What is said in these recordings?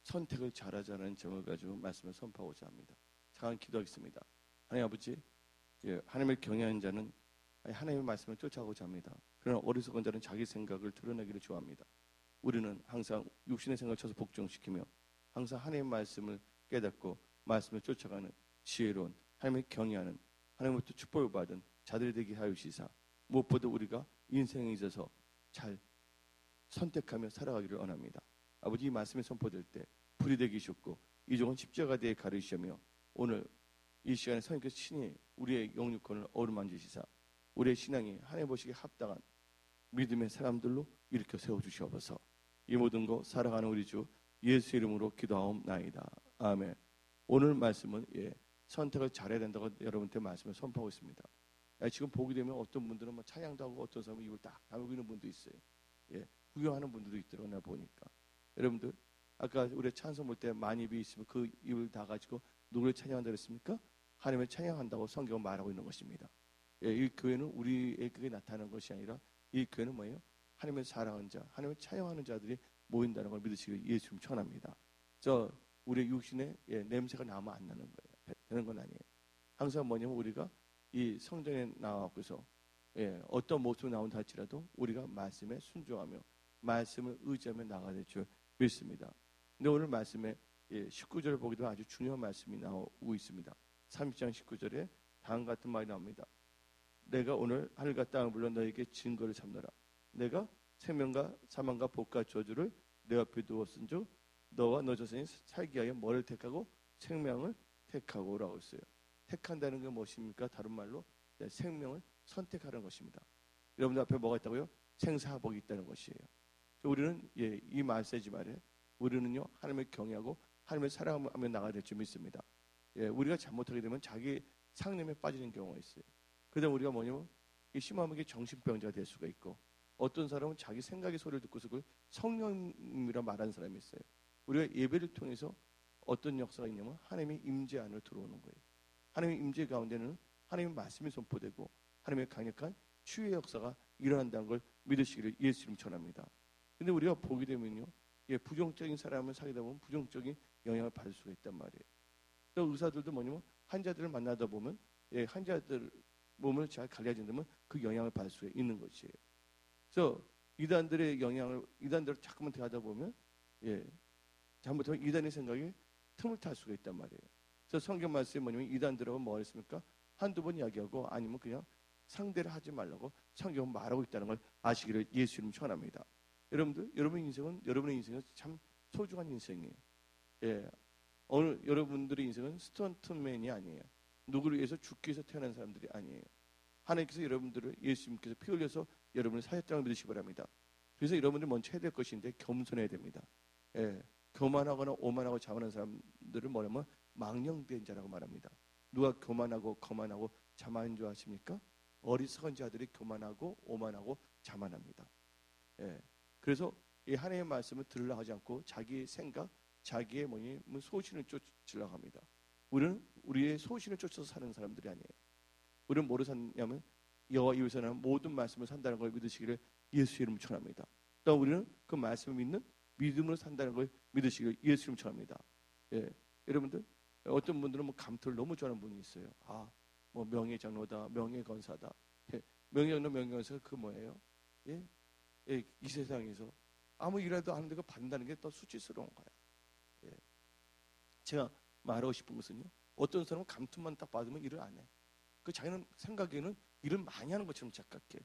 선택을 잘하자는 점을 가지고 말씀을 선포하고자 합니다. 잠깐 기도하겠습니다. 하나님 아버지, 하나님을 경외하는 자는 하나님의 말씀을 쫓아가고자 합니다. 그러나 어리석은 자는 자기 생각을 드러내기를 좋아합니다. 우리는 항상 육신의 생각을 쳐서 복종시키며 항상 하나님의 말씀을 깨닫고 말씀을 쫓아가는 지혜로운 하나님을 경외하는 하나님으로부터 축복을 받은 자들이 되게 하여 주시사 무엇보다 우리가 인생에 있어서 잘 선택하며 살아가기를 원합니다. 아버지, 이 말씀이 선포될 때 불이 되기 쉽고 이종은 십자가 대에 가르치시며 오늘 이 시간에 성령께서 친히 우리의 영육권을 어루만지시사 우리의 신앙이 하나님 보시기에 합당한 믿음의 사람들로 일으켜 세워주시옵소서. 이 모든 것 살아가는 우리 주 예수 이름으로 기도하옵나이다. 아멘. 오늘 말씀은 선택을 잘해야 된다고 여러분한테 말씀을 선포하고 있습니다. 지금 보게 되면 어떤 분들은 찬양도 하고 어떤 사람은 입을 딱 다물고 있는 분도 있어요. 구경하는 분들도 있더라고요. 내가 보니까. 여러분들 아까 우리 찬송 볼 때 만입이 있으면 그 입을 다 가지고 누구를 찬양한다고 그랬습니까? 하나님을 찬양한다고 성경은 말하고 있는 것입니다. 이 교회는 우리에게 나타나는 것이 아니라 이 교회는 뭐예요? 하나님을 사랑하는 자, 하나님을 찬양하는 자들이 모인다는 걸 믿으시길 예수님 축원합니다. 우리 육신에 냄새가 나면 안 나는 거예요. 되는 건 아니에요. 항상 뭐냐면 우리가 이 성전에 나와서 어떤 모습으로 나온다 할지라도 우리가 말씀에 순종하며 말씀을 의지하며 나가야 될 줄 믿습니다. 근데 오늘 말씀에 19절을 보게 되면 아주 중요한 말씀이 나오고 있습니다. 30장 19절에 다음 같은 말이 나옵니다. 내가 오늘 하늘과 땅을 불러 너에게 증거를 삼노라. 내가 생명과 사망과 복과 저주를 내 앞에 두었은즉 너와 너 자신이 살기 위하여 뭐를 택하고 생명을 택하고 라고 했어요. 택한다는 게 무엇입니까? 다른 말로 생명을 선택하는 것입니다. 여러분들 앞에 뭐가 있다고요? 생사복이 있다는 것이에요. 우리는 이 메시지 말에 우리는요 하나님을 경외하고 하나님을 사랑하며 나가야 될 줄 믿습니다. 우리가 잘못하게 되면 자기 상념에 빠지는 경우가 있어요. 그러다 우리가 뭐냐면 심하게 정신병자가 될 수가 있고 어떤 사람은 자기 생각의 소리를 듣고서 그걸 성령이라 말하는 사람이 있어요. 우리가 예배를 통해서 어떤 역사가 있냐면 하나님의 임재 안으로 들어오는 거예요. 하나님의 임재 가운데는 하나님의 말씀이 선포되고 하나님의 강력한 치유의 역사가 일어난다는 걸 믿으시기를 예수 이름 전합니다. 근데 우리가 보게 되면요, 부정적인 사람을 사귀다 보면 부정적인 영향을 받을 수가 있단 말이에요. 또 의사들도 뭐냐면 환자들을 만나다 보면 환자들 몸을 잘 관리해준다면 그 영향을 받을 수가 있는 것이에요. 그래서 이단들의 영향을 이단대로 자꾸만 대하다 보면 잘못하면 이단의 생각에 틈을 탈 수가 있단 말이에요. 그래서 성경 말씀이 뭐냐면 이단들하고 뭐 했습니까? 한두 번 이야기하고 아니면 그냥 상대를 하지 말라고 성경은 말하고 있다는 걸 아시기를 예수 이름 축원합니다. 여러분들, 여러분의 인생은 참 소중한 인생이에요. 오늘 여러분들의 인생은 스턴트맨이 아니에요. 누구를 위해서 죽기 위해서 태어난 사람들이 아니에요. 하나님께서 여러분들을 예수님께서 피 흘려서 여러분을 사셨다는 걸 믿으시기 바랍니다. 그래서 여러분들이 먼저 해야 될 것인데 겸손해야 됩니다. 교만하거나 오만하고 자만한 사람들을 뭐냐면 망령된 자라고 말합니다. 누가 교만하고 거만하고 자만한 줄 아십니까? 어리석은 자들이 교만하고 오만하고 자만합니다. 그래서 이 하나님의 말씀을 들으려고 하지 않고 자기의 생각, 자기의 소신을 쫓으려고 합니다. 우리는 우리의 소신을 쫓아서 사는 사람들이 아니에요. 우리는 뭐로 사냐면 여호와 이웃에 나는 모든 말씀을 산다는 걸 믿으시기를 예수 이름 축원합니다. 또 우리는 그 말씀을 믿는 믿음으로 산다는 걸 믿으시기를 예수 이름 축원합니다. 여러분들 어떤 분들은 감투를 너무 좋아하는 분이 있어요. 명예장로다, 명예건사다. 명예장로, 명예건사가 그 뭐예요? 이 세상에서 아무 일이라도 하는데 그 받는다는 게 더 수치스러운 거야. 제가 말하고 싶은 것은요, 어떤 사람은 감투만 딱 받으면 일을 안 해. 그 자기는 생각에는 일을 많이 하는 것처럼 착각해.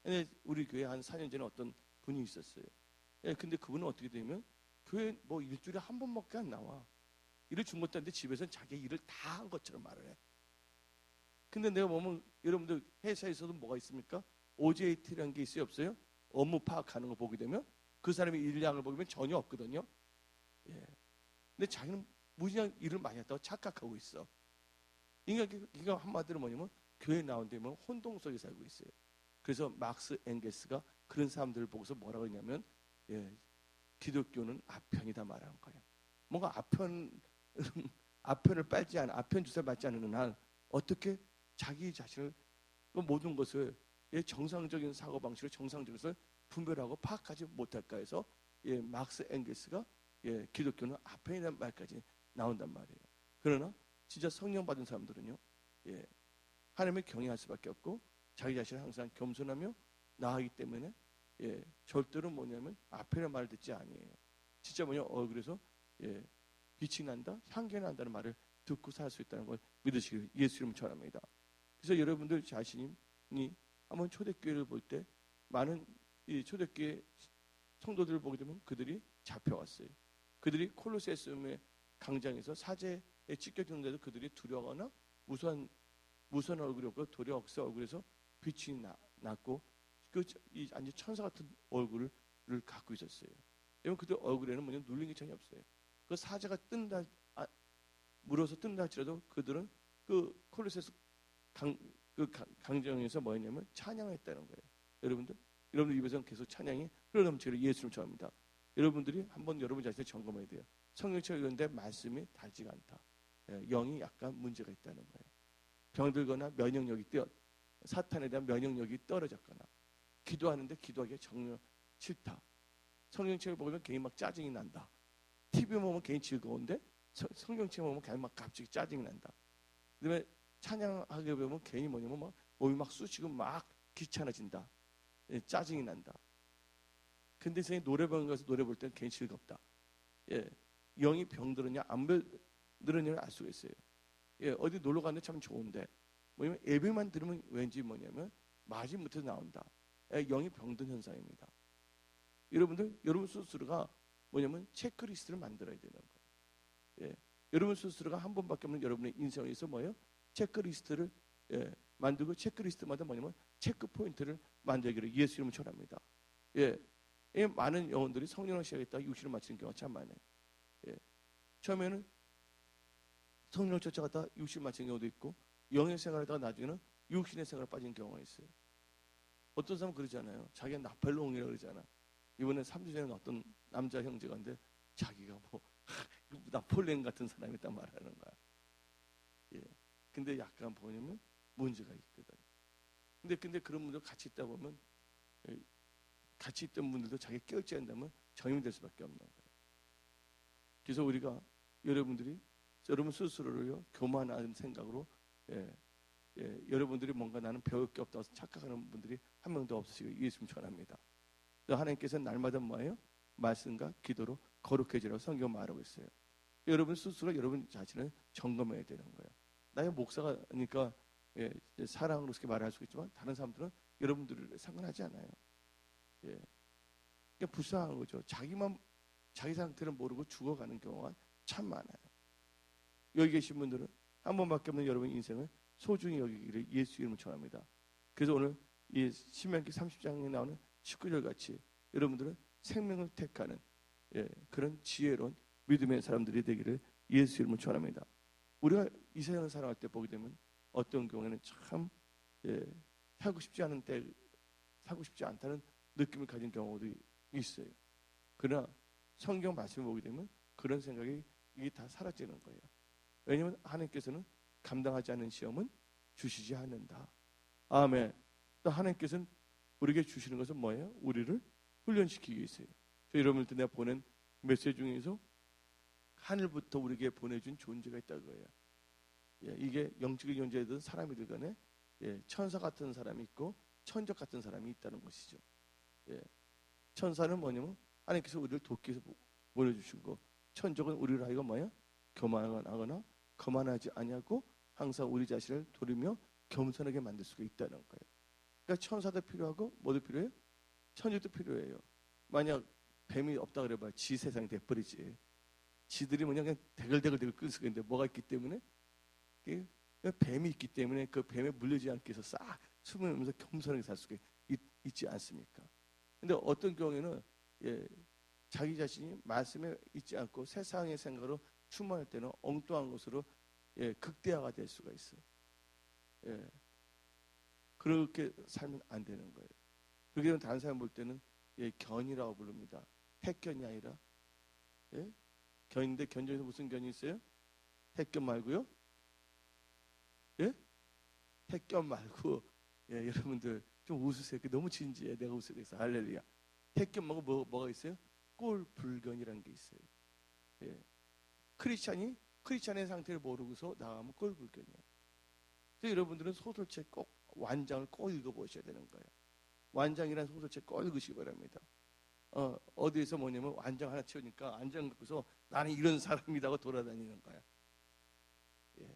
근데 우리 교회 한 4년 전에 어떤 분이 있었어요. 근데 그분은 어떻게 되면 교회 일주일에 한 번밖에 안 나와. 일을 준 것도 아닌데 집에서는 자기 일을 다 한 것처럼 말을 해. 근데 내가 보면 여러분들 회사에서도 뭐가 있습니까? OJT라는 게 있어요, 없어요? 업무 파악하는 거 보게 되면 그 사람의 일량을 보면 전혀 없거든요. 근데 자기는 무지한 일을 많이 했다고 착각하고 있어. 그러니까 한마디로 뭐냐면 교회에 나온 데면 혼동 속에 살고 있어요. 그래서 막스 엥겔스가 그런 사람들을 보고서 뭐라고 했냐면 기독교는 아편이다 말하는 거예요. 뭔가 아편을 빨지 않은 아편 주사를 맞지 않는 한 어떻게 자기 자신을 모든 것을 정상적인 사고방식으로 정상적인 것을 분별하고 파악하지 못할까 해서 막스 엥겔스가 기독교는 아멘이라는 말까지 나온단 말이에요. 그러나 진짜 성령 받은 사람들은요, 하나님을 경외할 수밖에 없고 자기 자신을 항상 겸손하며 나아가기 때문에 절대로 뭐냐면 아멘이라는 말을 듣지 아니에요. 진짜 얼굴에서 빛이 난다, 향기 난다는 말을 듣고 살 수 있다는 걸 믿으시길 예수 이름으로 전합니다. 그래서 여러분들 자신이 한번 초대교회를 볼 때 많은 이 초대교회 성도들을 보게 되면 그들이 잡혀왔어요. 그들이 콜로세움의 강장에서 사제에 찢겨지는데도 그들이 두려워하거나 무서운 얼굴이 없고 도리어 억세 얼굴에서 빛이 났고 이 완전 천사 같은 얼굴을 갖고 있었어요. 왜냐면 그들 얼굴에는 눌린 게 전혀 없어요. 그 사제가 물어서 뜬다 할지라도 그들은 그 콜로세스 강정에서 뭐였냐면 찬양을 했다는 거예요. 여러분들 입에서는 계속 찬양이 흘러넘치기를 예수를 전합니다. 여러분들이 한번 여러분 자신을 점검해야 돼요. 성령체가 이런데 말씀이 닳지가 않다. 영이 약간 문제가 있다는 거예요. 병들거나 면역력이 사탄에 대한 면역력이 떨어졌거나 기도하는데 기도하기가 정말 싫다. 성령체를 보면 괜히 막 짜증이 난다. TV 보면 괜히 즐거운데 성경책 보면 그냥 막 갑자기 짜증이 난다. 그다음에 찬양하게 보면 괜히 막 몸이 막 쑤시고 막 귀찮아진다. 짜증이 난다. 근데 선생님 노래방 가서 노래 볼 때는 괜히 즐겁다. 영이 병들었냐 안 병들었냐를 알 수가 있어요. 어디 놀러 갔는데 참 좋은데 예배만 들으면 왠지 마지못해서 나온다. 영이 병든 현상입니다. 여러분 스스로가 체크리스트를 만들어야 되는 거예요. 여러분 스스로가 한 번밖에 없는 여러분의 인생에서 체크리스트를 만들고 체크리스트마다 체크 포인트를 만들기를 예수 이름으로 전합니다. 많은 영혼들이 성령을 시작했다가 육신을 마치는 경우가 참 많아요. 처음에는 성령을 쫓아갔다가 육신을 마치는 경우도 있고 영의 생활하다가 나중에는 육신의 생활에 빠진 경우가 있어요. 어떤 사람은 그러잖아요. 자기가 나폴레옹이라고 그러잖아. 이번에 3주 전에 어떤 남자 형제가 있는데 자기가 나폴레옹 같은 사람이다 말하는 거야. 근데 약간 보면 문제가 있거든. 근데 그런 분들 같이 있다 보면 같이 있던 분들도 자기 깨우쳐야 한다면 정임이 될 수밖에 없는 거예요. 그래서 우리가 여러분들이 여러분 스스로를요 교만한 생각으로 여러분들이 뭔가 나는 배울 게 없다고 착각하는 분들이 한 명도 없으시고 예수님 전합니다. 하나님께서는 날마다 뭐예요? 말씀과 기도로 거룩해지라고 성경 말하고 있어요. 여러분 스스로 여러분 자신을 점검해야 되는 거예요. 나의 목사가니까 사랑으로 그렇게 말할 수 있지만 다른 사람들은 여러분들을 상관하지 않아요. 그러니까 불쌍한 거죠. 자기 상태를 모르고 죽어가는 경우가 참 많아요. 여기 계신 분들은 한 번밖에 없는 여러분 인생을 소중히 여기기를 예수 이름으로 전합니다. 그래서 오늘 이 신명기 30장에 나오는 19절 같이 여러분들은 생명을 택하는 그런 지혜로운 믿음의 사람들이 되기를 예수 이름으로 전합니다. 우리가 이 세상을 살아갈 때 보게 되면 어떤 경우에는 참 살고 싶지 않다는 느낌을 가진 경우도 있어요. 그러나 성경 말씀을 보게 되면 그런 생각이 이게 다 사라지는 거예요. 왜냐하면 하나님께서는 감당하지 않는 시험은 주시지 않는다. 아멘. 또 하나님께서는 우리에게 주시는 것은 뭐예요? 우리를 훈련시키기 위해서요. 여러분한테 내가 보낸 메시지 중에서 하늘부터 우리에게 보내준 존재가 있다는 거예요. 이게 영적인 존재든 사람이든 간에 천사 같은 사람이 있고 천적 같은 사람이 있다는 것이죠. 천사는 뭐냐면 하나님께서 우리를 돕기 위해서 보내주신 거, 천적은 우리를 하여금 뭐야? 교만하거나 거만하지 아니하고 항상 우리 자신을 돌이며 겸손하게 만들 수가 있다는 거예요. 그러니까 천사도 필요하고 뭐도 필요해요? 천적도 필요해요. 만약 뱀이 없다 그래봐 지 세상이 돼버리지. 지들이 그냥 대글대글 끌 수가 있는데 뭐가 있기 때문에? 뱀이 있기 때문에 그 뱀에 물리지 않기 위해서 싹 숨으면서 겸손하게 살 수가 있지 않습니까? 근데 어떤 경우에는 자기 자신이 말씀에 있지 않고 세상의 생각으로 충만할 때는 엉뚱한 것으로 극대화가 될 수가 있어요. 그렇게 살면 안 되는 거예요. 그렇게 되면 다른 사람 볼 때는 견이라고 부릅니다. 택견이 아니라 견인데 견 중에서 무슨 견이 있어요? 택견 말고요. 택견 말고 여러분들 좀 웃으세요. 너무 진지해. 내가 웃어야 돼서 할렐루야. 택견 말고 뭐가 있어요? 꼴불견이라는 게 있어요. 예. 크리스찬의 상태를 모르고서 나가면 꼴불견이에요. 그래서 여러분들은 소설책 꼭 완장을 꼭 읽어보셔야 되는 거예요. 완장이라는 소설책 꼭 읽으시기 바랍니다. 어디에서 뭐냐면 완장 하나 채우니까 완장 갖고서 나는 이런 사람이라고 돌아다니는 거야. 예.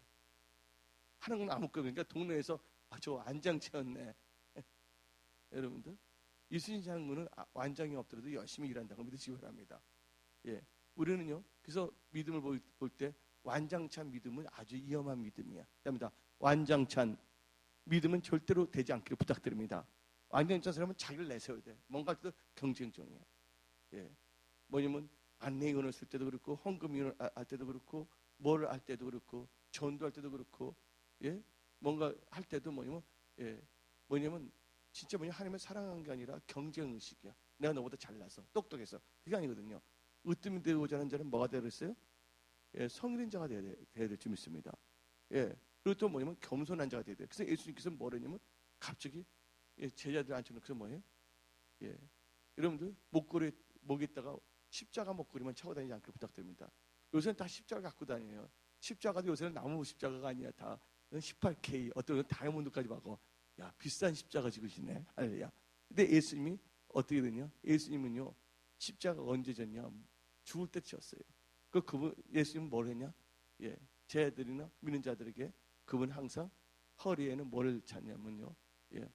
하는 건 아무 거 그러니까 동네에서 저 완장 채웠네. 여러분들 이순신 장군은 완장이 없더라도 열심히 일한다고 믿으시기 바랍니다. 예. 우리는요. 그래서 믿음을 볼 때 완장찬 믿음은 아주 위험한 믿음이야. 됩니다. 완장찬 믿음은 절대로 되지 않기를 부탁드립니다. 완장찬 사람은 자기를 내세워야 돼. 뭔가 할 때도 경쟁적이야. 예. 뭐냐면 안내위원을 쓸 때도 그렇고 헌금위원을 할 때도 그렇고 뭐를 할 때도 그렇고 전도할 때도 그렇고 예. 뭔가 할 때도 뭐냐면 진짜 하나님을 사랑하는 게 아니라 경쟁 의식이야. 내가 너보다 잘나서 똑똑해서 그게 아니거든요. 으뜸이 되고자 하는 자는 뭐가 되어 있어요? 예, 성인인 자가 돼야 될 줄 믿습니다. 예. 그리고 또 뭐냐면 겸손한 자가 돼야 돼요. 그래서 예수님께서 뭐라냐면 갑자기 제자들 앉혀놓고서 뭐예요? 예. 여러분들 목에다가 십자가 목걸이만 차고 다니지 않기를 부탁드립니다. 요새는 다 십자가 갖고 다녀요. 십자가도 요새는 나무 십자가가 아니야. 다 18K 어떤 다이아몬드까지 박어. 야, 비싼 십자가 지으시네. 할렐루야. 근데 예수님이 어떻게 되냐? 예수님은요. 십자가 언제 졌냐? 죽을 때 지었어요. 그분 예수님은 뭘 했냐? 예. 제자들이나 믿는 자들에게 그분 항상 허리에는 뭐를 찼냐면요. 예.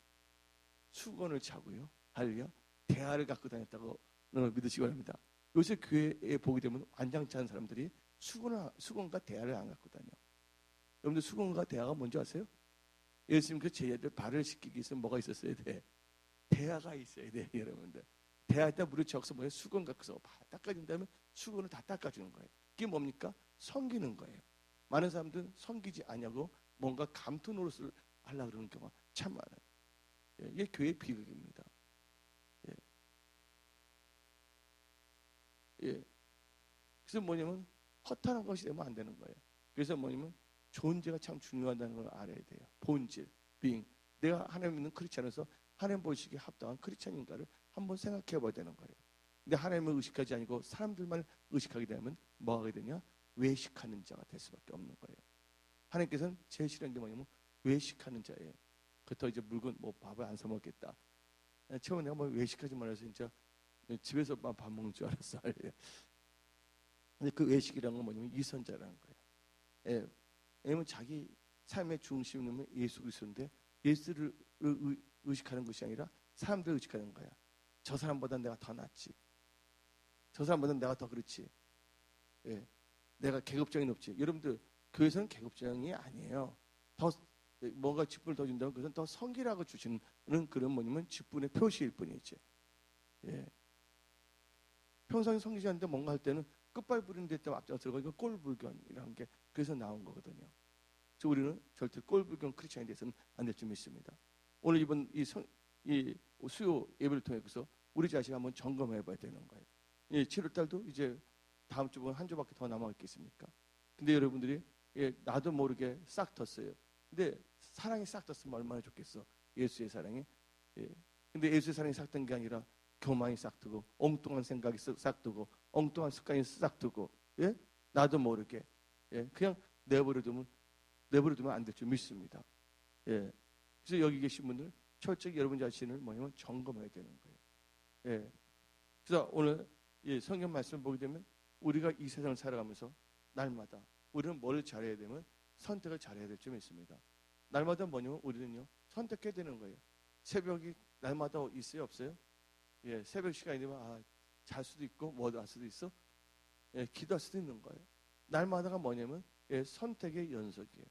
수건을 차고요. 할렐루야. 대화를 갖고 다녔다고 믿으시기 바랍니다. 요새 교회에 보게 되면 완장치 않은 사람들이 수건과 대화를 안 갖고 다녀. 여러분들 수건과 대화가 뭔지 아세요? 예수님 그 제자들 발을 씻기기 위해서 뭐가 있었어야 돼? 대화가 있어야 돼, 여러분들. 대화할 때 무릎 적서 수건 갖고서 닦아준 다음에 수건을 다 닦아주는 거예요. 이게 뭡니까? 섬기는 거예요. 많은 사람들은 섬기지 않냐고 뭔가 감투 노릇을 하려고 그러는 경우가 참 많아요. 예, 이게 교회의 비극입니다. 예. 예. 그래서 뭐냐면 허탄한 것이 되면 안 되는 거예요. 그래서 뭐냐면 존재가 참 중요하다는 걸 알아야 돼요. 본질, being. 내가 하나님 믿는 크리스찬에서 하나님 보시기에 합당한 크리스찬인가를 한번 생각해 봐야 되는 거예요. 근데 하나님을 의식하지 아니고 사람들만 의식하게 되면 뭐 하게 되냐? 외식하는 자가 될 수밖에 없는 거예요. 하나님께서는 제일 싫어하는 게 뭐냐면 외식하는 자예요. 그렇다고 이제 물건 밥을 안 사 먹겠다. 처음에 내가 외식하지 말아서 진짜 집에서만 밥 먹는 줄 알았어. 근데 그 외식이라는 건 뭐냐면 이선자라는 거예요. 예. 왜냐면 자기 삶의 중심은 예수 그리스도인데 예수를 의식하는 것이 아니라 사람들을 의식하는 거야. 저 사람보다 내가 더 낫지. 저 사람보다 내가 더 그렇지. 예. 내가 계급장이 높지. 여러분들 교회에서는 계급장이 아니에요. 더 뭔가 직분을 더 준다면 그것은 더 성기라고 주시는 그런 뭐냐면 직분의 표시일 뿐이지. 예. 평소에 성기지 않는데 뭔가 할 때는 끝발 부리는 데 때문에 앞장서고 이거 꼴불견이라는 게 그래서 나온 거거든요. 그래서 우리는 절대 꼴불견 크리스찬이 돼서는 안 될 줄 믿습니다. 오늘 이번 이 수요 예배를 통해서 우리 자신을 한번 점검해봐야 되는 거예요. 7월달도 이제 다음 주면 한 주밖에 더 남아있겠습니까? 근데 여러분들이 나도 모르게 싹 텄어요. 근데 사랑이 싹 텄으면 얼마나 좋겠어. 예수의 사랑이. 근데 예수의 사랑이 싹 든 게 아니라 교만이 싹 트고 엉뚱한 생각이 싹 트고 엉뚱한 습관이 싹 트고 나도 모르게 그냥 내버려두면 안 될 줄 믿습니다. 그래서 여기 계신 분들 철저히 여러분 자신을 뭐냐면 점검해야 되는 거예요. 그래서 오늘 성경 말씀을 보게 되면 우리가 이 세상을 살아가면서 날마다 우리는 뭘 잘해야 되면 선택을 잘해야 될 줄 믿습니다. 날마다 뭐냐면 우리는요 선택해야 되는 거예요. 새벽이 날마다 있어요 없어요? 새벽 시간이 되면 잘 수도 있고 뭐도 할 수도 있어. 기도할 수도 있는 거예요. 날마다가 뭐냐면 선택의 연속이에요.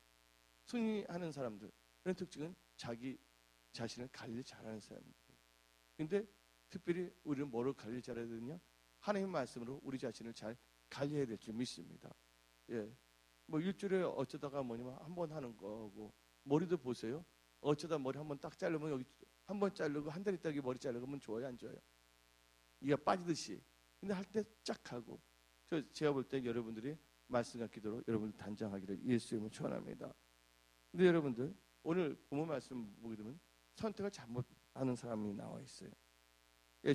승리하는 사람들 그런 특징은 자기 자신을 관리 잘하는 사람들이에요. 근데 특별히 우리는 뭐를 관리 잘해야 되느냐? 하나님의 말씀으로 우리 자신을 잘 관리해야 될 줄 믿습니다. 일주일에 어쩌다가 뭐냐면 한 번 하는 거고 머리도 보세요. 어쩌다 머리 한 번 딱 자르면 여기 한 번 자르고 한 달 있다가 머리 자르면 좋아요 안 좋아요? 이가 빠지듯이. 근데 할 때 쫙 하고 제가 볼 때 여러분들이 말씀과 기도로 여러분들 단장하기를 예수 이름으로 축원합니다. 근데 여러분들 오늘 본문 말씀 보게 되면 선택을 잘못하는 사람이 나와 있어요.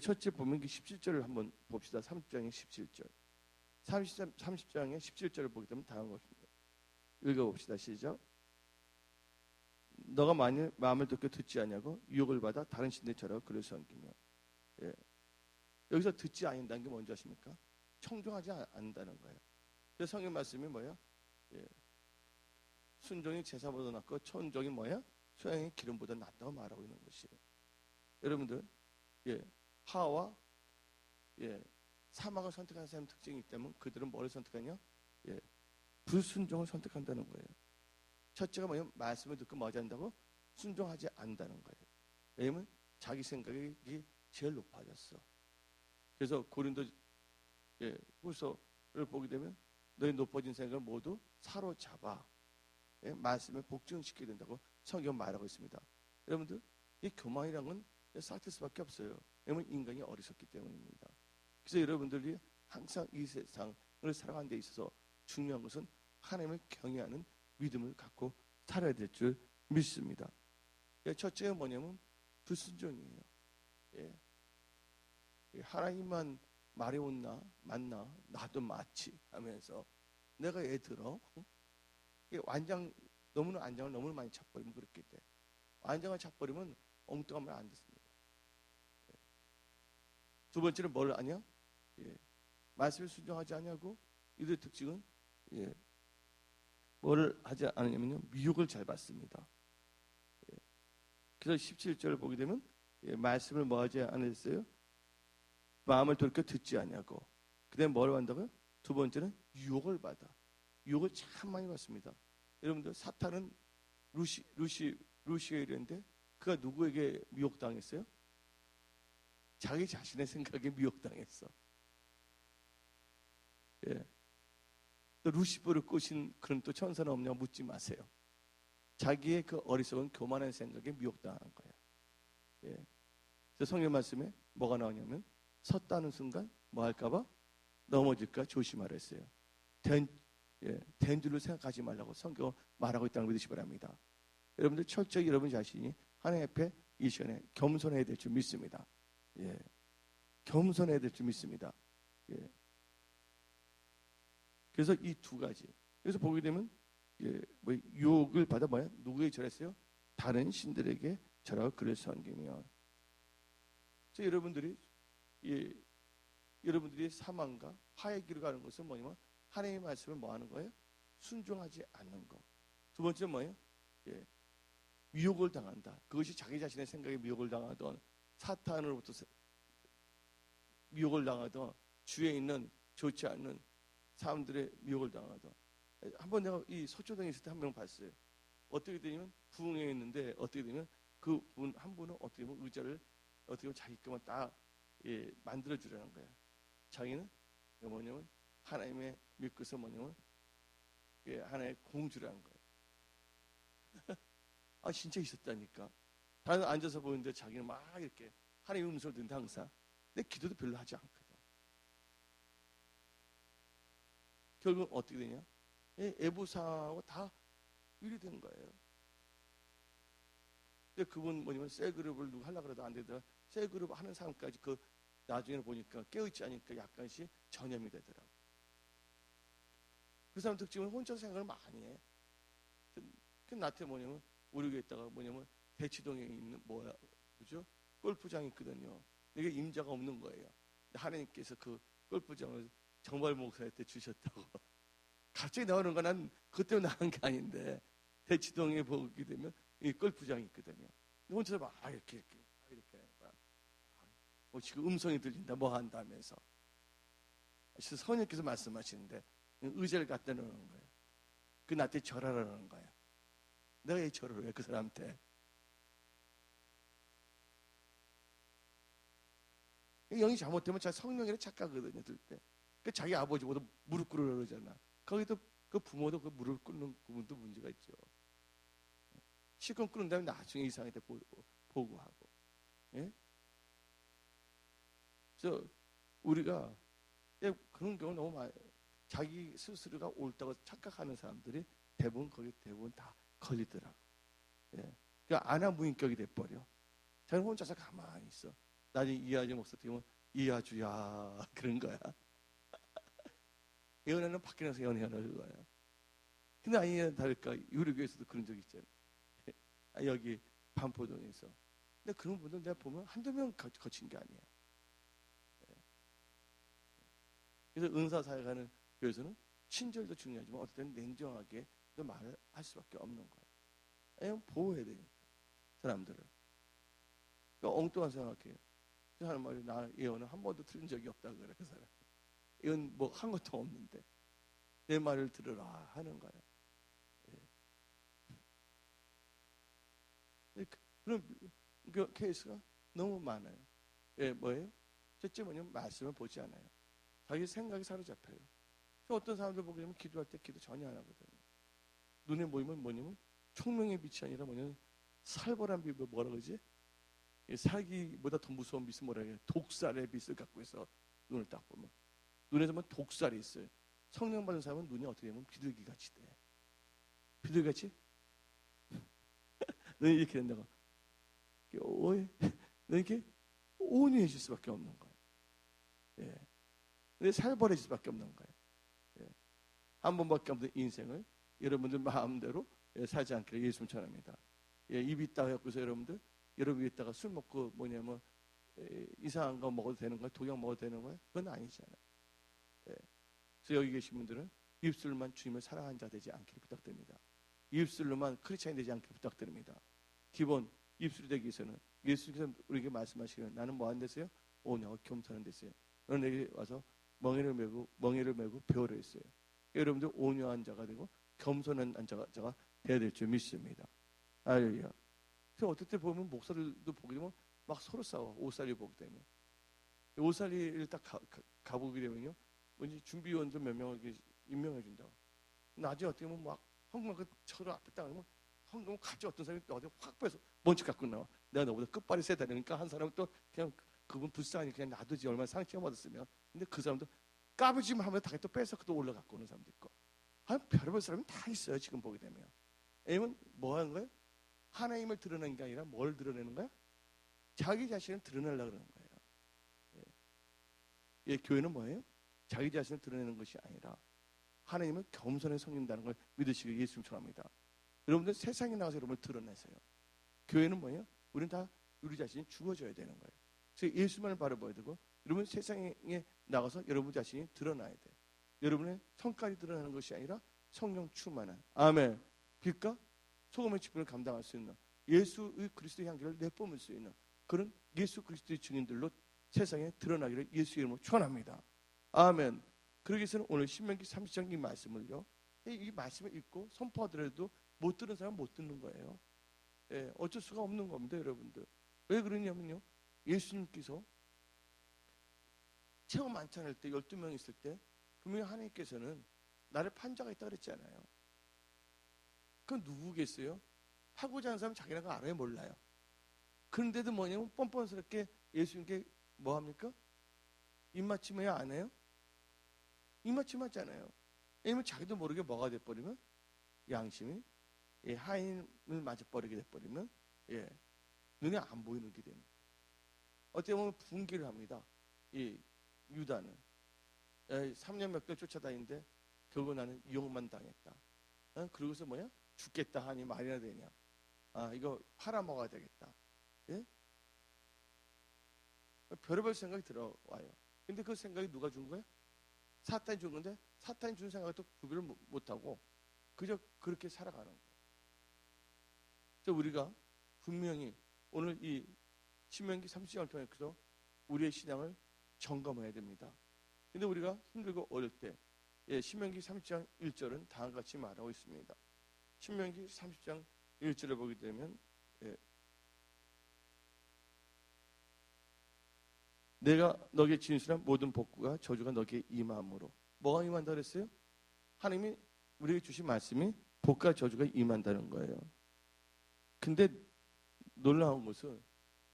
첫째 보면 17절을 한번 봅시다. 3장의 17절. 30장의 17절을 보게 되면 다음 것입니다. 읽어봅시다. 시작. 너가 만일 마음을 듣고 듣지 아니하고 유혹을 받아 다른 신들 처럼 그를 섬기며. 예. 여기서 듣지 않는다는 게 뭔지 아십니까? 청종하지 않는다는 거예요. 그래서 성경 말씀이 뭐예요? 예. 순종이 제사보다 낫고 천종이 뭐예요? 소양이 기름보다 낫다고 말하고 있는 것이에요. 여러분들, 예, 하와 예, 사막을 선택한 사람의 특징이 있기 때문에 그들은 뭐를 선택하냐? 예, 불순종을 선택한다는 거예요. 첫째가 뭐냐면 말씀을 듣고 뭐하지 않는다고? 순종하지 않는다는 거예요. 왜냐면 자기 생각이 제일 높아졌어. 그래서 고린도 후서를 보게 되면 너희 높아진 생각을 모두 사로잡아 말씀을 복종시켜야 된다고 성경 말하고 있습니다. 여러분들, 이 교만이란 건 싹틀 수밖에 없어요. 왜냐면 인간이 어리석기 때문입니다. 그래서 여러분들이 항상 이 세상을 살아가는 데 있어서 중요한 것은 하나님을 경외하는 믿음을 갖고 살아야 될 줄 믿습니다. 첫째가 뭐냐면 불순종이에요. 하나님만 말이 온나 맞나 나도 맞지 하면서 내가 애 들어 완장 너무나 안장을 너무 많이 잡버리면 그렇게 돼. 안장을 잡버리면 엉뚱한 말 안 듣습니다. 두 번째는 뭘 아냐? 말씀을 순종하지 않냐고 이들의 특징은 뭐를 하지 않으냐면요 미혹을 잘 받습니다. 그래서 17절을 보게 되면 말씀을 뭐 하지 않았어요? 마음을 돌이켜 듣지 않냐고. 그 다음에 뭘 한다고요? 두 번째는 유혹을 받아. 유혹을 참 많이 받습니다. 여러분들 사탄은 루시엘인데 그가 누구에게 미혹당했어요? 자기 자신의 생각에 미혹당했어. 또 루시퍼를 꼬신 그런 또 천사는 없냐고 묻지 마세요. 자기의 그 어리석은 교만한 생각에 미혹당한 거예요. 그래서 성경 말씀에 뭐가 나오냐면 섰다는 순간 뭐 할까봐 넘어질까 조심하라 했어요. 된 줄로 생각하지 말라고 성경 말하고 있다는 걸 믿으시기 바랍니다. 여러분들 철저히 여러분 자신이 하나님 앞에 이 시간에 겸손해야 될 줄 믿습니다. 겸손해야 될 줄 믿습니다. 그래서 이 두 가지. 그래서 보게 되면 뭐 유혹을 받아 뭐야? 누구에게 절했어요? 다른 신들에게 절하고 그를 섬기며. 그래서 여러분들이 사망과 화의 길을 가는 것은 뭐냐면 하나님의 말씀을 뭐 하는 거예요? 순종하지 않는 거. 두 번째는 뭐예요? 미혹을 당한다. 그것이 자기 자신의 생각에 미혹을 당하던 사탄으로부터 미혹을 당하던 주위에 있는 좋지 않는 사람들의 미혹을 당하던. 한번 내가 이 서초동에 있을 때 한 명 봤어요. 어떻게 되냐면 부흥회에 있는데 어떻게 되면 그 분 한 분은 어떻게 보면 의자를 어떻게 보면 자기 것만 다 만들어 주려는 거야. 자기는 뭐냐면 하나님의 믿고서 뭐냐면 하나의 공주라는 거예요. 아 진짜 있었다니까. 다른 앉아서 보는데 자기는 막 이렇게 하나님의 음성을 듣는데 항상 내 기도도 별로 하지 않거든. 결국 어떻게 되냐? 애부사하고 다 일이 된 거예요. 근데 그분 뭐냐면 셀 그룹을 누가 하려고 해도 안 되더라. 셀 그룹 하는 사람까지 그 나중에 보니까 깨어있지 않으니까 약간씩 전염이 되더라고. 그 사람 특징은 혼자 생각을 많이 해. 그 나한테 뭐냐면 우리 교회 있다가 뭐냐면 대치동에 있는 뭐죠? 골프장이 있거든요. 이게 임자가 없는 거예요. 하나님께서 그 골프장을 정말 목사한테 주셨다고. 갑자기 나오는 건 난 그것 때문에 나온 게 아닌데 대치동에 보게 되면 이 골프장이 있거든요. 혼자서 막 이렇게 하는 거야. 뭐 지금 음성이 들린다 뭐 한다 하면서. 성령께서 말씀하시는데 의자를 갖다 놓는 거예요. 그 나한테 절하라는 거야. 내가 왜 절을 해 그 사람한테. 영이 잘못되면 자기 성령이라 착각하거든요. 들 때. 그 자기 아버지보다 무릎 꿇으라 그러잖아. 거기도 그 부모도 그 무릎 꿇는 부분도 문제가 있죠. 실컷 꿇은 다음에 나중에 이상할 때 보고하고. 그래서 우리가 그런 경우 너무 많아요. 자기 스스로가 옳다고 착각하는 사람들이 대부분 다 걸리더라고. 그러니까 안하무인격이 돼버려. 자기는 혼자서 가만히 있어. 나중에 이하주 목사 되면 이하주야 그런 거야. 예언하는 밖에 나서 예언하는 거예요. 근데 아니나 다를까 우리 교회에서도 그런 적 있잖아요. 여기 반포동에서. 근데 그런 분들 내가 보면 한두 명 거친 게 아니에요. 그래서 은사 사역하는 교회에서는 친절도 중요하지만 어떨 때는 냉정하게 말을 할 수밖에 없는 거예요. 왜냐면 보호해야 되니까 사람들을. 그러니까 엉뚱한 생각해요. 그 사람 말이 나 예언은 한 번도 틀린 적이 없다 그래. 그 사람 예언 뭐 한 것도 없는데 내 말을 들으라 하는 거예요. 그런 그 케이스가 너무 많아요. 뭐예요? 첫째 뭐냐면 말씀을 보지 않아요. 자기 생각이 사로잡혀요. 어떤 사람들 보게 되면 기도할 때 기도 전혀 안 하거든요. 눈에 보이면 뭐냐면 총명의 빛이 아니라 뭐냐면 살벌한 빛, 뭐라 그러지? 살기보다 더 무서운 빛은 뭐라 해요? 독살의 빛을 갖고 있어. 눈을 딱 보면 눈에서 보면 독살이 있어요. 성령 받은 사람은 눈이 어떻게 되면 비둘기같이 돼. 비둘기같이? 눈이 이렇게 된다고. 너 이렇게 온유해질 수밖에 없는 거예요. 근데 살벌해질 수밖에 없는 거예요. 한 번밖에 없는 인생을 여러분들 마음대로 살지 않기를 예수님 전합니다. 입이 있다고 해서 여러분들 여러분 입에 있다가 술 먹고 뭐냐면 이상한 거 먹어도 되는 거야? 독약 먹어도 되는 거야? 그건 아니잖아요. 그래서 여기 계신 분들은 입술로만 주님을 사랑하는 자 되지 않기를 부탁드립니다. 입술로만 크리스찬이 되지 않기를 부탁드립니다. 기본 입술이 되기 위해서는 예수님께서 우리에게 말씀하시기를 나는 뭐 한 데서요? 온유하고 겸손한 데서요. 너는 내게 와서 멍에를 메고 배우라 했어요. 여러분들 온유한 자가 되고 겸손한 자가 되어야 될 줄 믿습니다. 할렐루야. 그래서 어떨 때 보면 목사들도 보게 되면 막 서로 싸워. 옷살이 보게 되면 옷살이를 딱 가보게 되면요, 뭔지 준비위원들 몇 명을 임명해 준다. 나중에 어떻게 보면 막 황금을 쳐로 앞에 딱 하면 황금을 갑자기 어떤 사람이 어디 확 빼서 먼저 갖고 나와. 내가 너보다 끝발이 세다 그러니까 한 사람은 또 그냥 그분 불쌍하니 그냥 놔두지 얼마나 상처 받았으면. 근데 그 사람도 까부지만 하면 다시 또 빼서 또 올라갖고 오는 사람도 있고. 별의별 사람이 다 있어요. 지금 보게 되면. 왜냐면 뭐 하는 거예요? 하나님을 드러내는 게 아니라 뭘 드러내는 거야? 자기 자신을 드러내려고 그러는 거예요. 교회는 뭐예요? 자기 자신을 드러내는 것이 아니라 하나님은 겸손에 섬긴다는 걸 믿으시길 예수님 축원합니다. 여러분들 세상에 나가서 여러분을 드러내세요. 교회는 뭐예요? 우리는 다 우리 자신이 죽어져야 되는 거예요. 그래서 예수만을 바라봐야 되고 여러분 세상에 나가서 여러분 자신이 드러나야 돼요. 여러분의 성깔이 드러나는 것이 아니라 성령 충만한 아멘. 빛과 소금의 지분을 감당할 수 있는 예수의 그리스도의 향기를 내뿜을 수 있는 그런 예수 그리스도의 증인들로 세상에 드러나기를 예수 이름으로 축원합니다. 아멘. 그러기 위해서는 오늘 신명기 30장 이 말씀을요, 이 말씀을 읽고 선포하더라도 못 들은 사람은 못 듣는 거예요. 어쩔 수가 없는 겁니다, 여러분들. 왜 그러냐면요, 예수님께서 체험 만찬할 때 12명 있을 때 분명히 하나님께서는 나를 판자가 있다 그랬잖아요. 그건 누구겠어요? 하고자 하는 사람은 자기네가 알아요, 몰라요? 그런데도 뭐냐면 뻔뻔스럽게 예수님께 뭐 합니까? 입맞춤해야 안 해요? 입맞춤 하잖아요. 왜냐면 자기도 모르게 뭐가 돼버리면 양심이 하인을 맞아버리게 돼버리면 눈에 안 보이는 게 됩니다. 어떻게 보면 분기를 합니다. 이 유다는 3년 몇 개월 쫓아다니는데 결국 나는 이용만 당했다. 그러고서 뭐야? 죽겠다 하니 말이나 되냐? 이거 팔아먹어야 되겠다. 별의별 생각이 들어와요. 근데 그 생각이 누가 준 거야? 사탄이 준 건데 사탄이 준 생각을 또 구별을 못하고 그저 그렇게 살아가는 거예요. 그래서 우리가 분명히 오늘 이 신명기 30장을 통해서 우리의 신앙을 점검해야 됩니다. 근데 우리가 힘들고 어릴 때 신명기 30장 1절은 다음과 같이 말하고 있습니다. 신명기 30장 1절을 보게 되면 내가 너에게 진술한 모든 복구가 저주가 너에게 임함으로. 뭐가 임한다 그랬어요? 하나님이 우리에게 주신 말씀이 복과 저주가 임한다는 거예요. 근데 놀라운 것은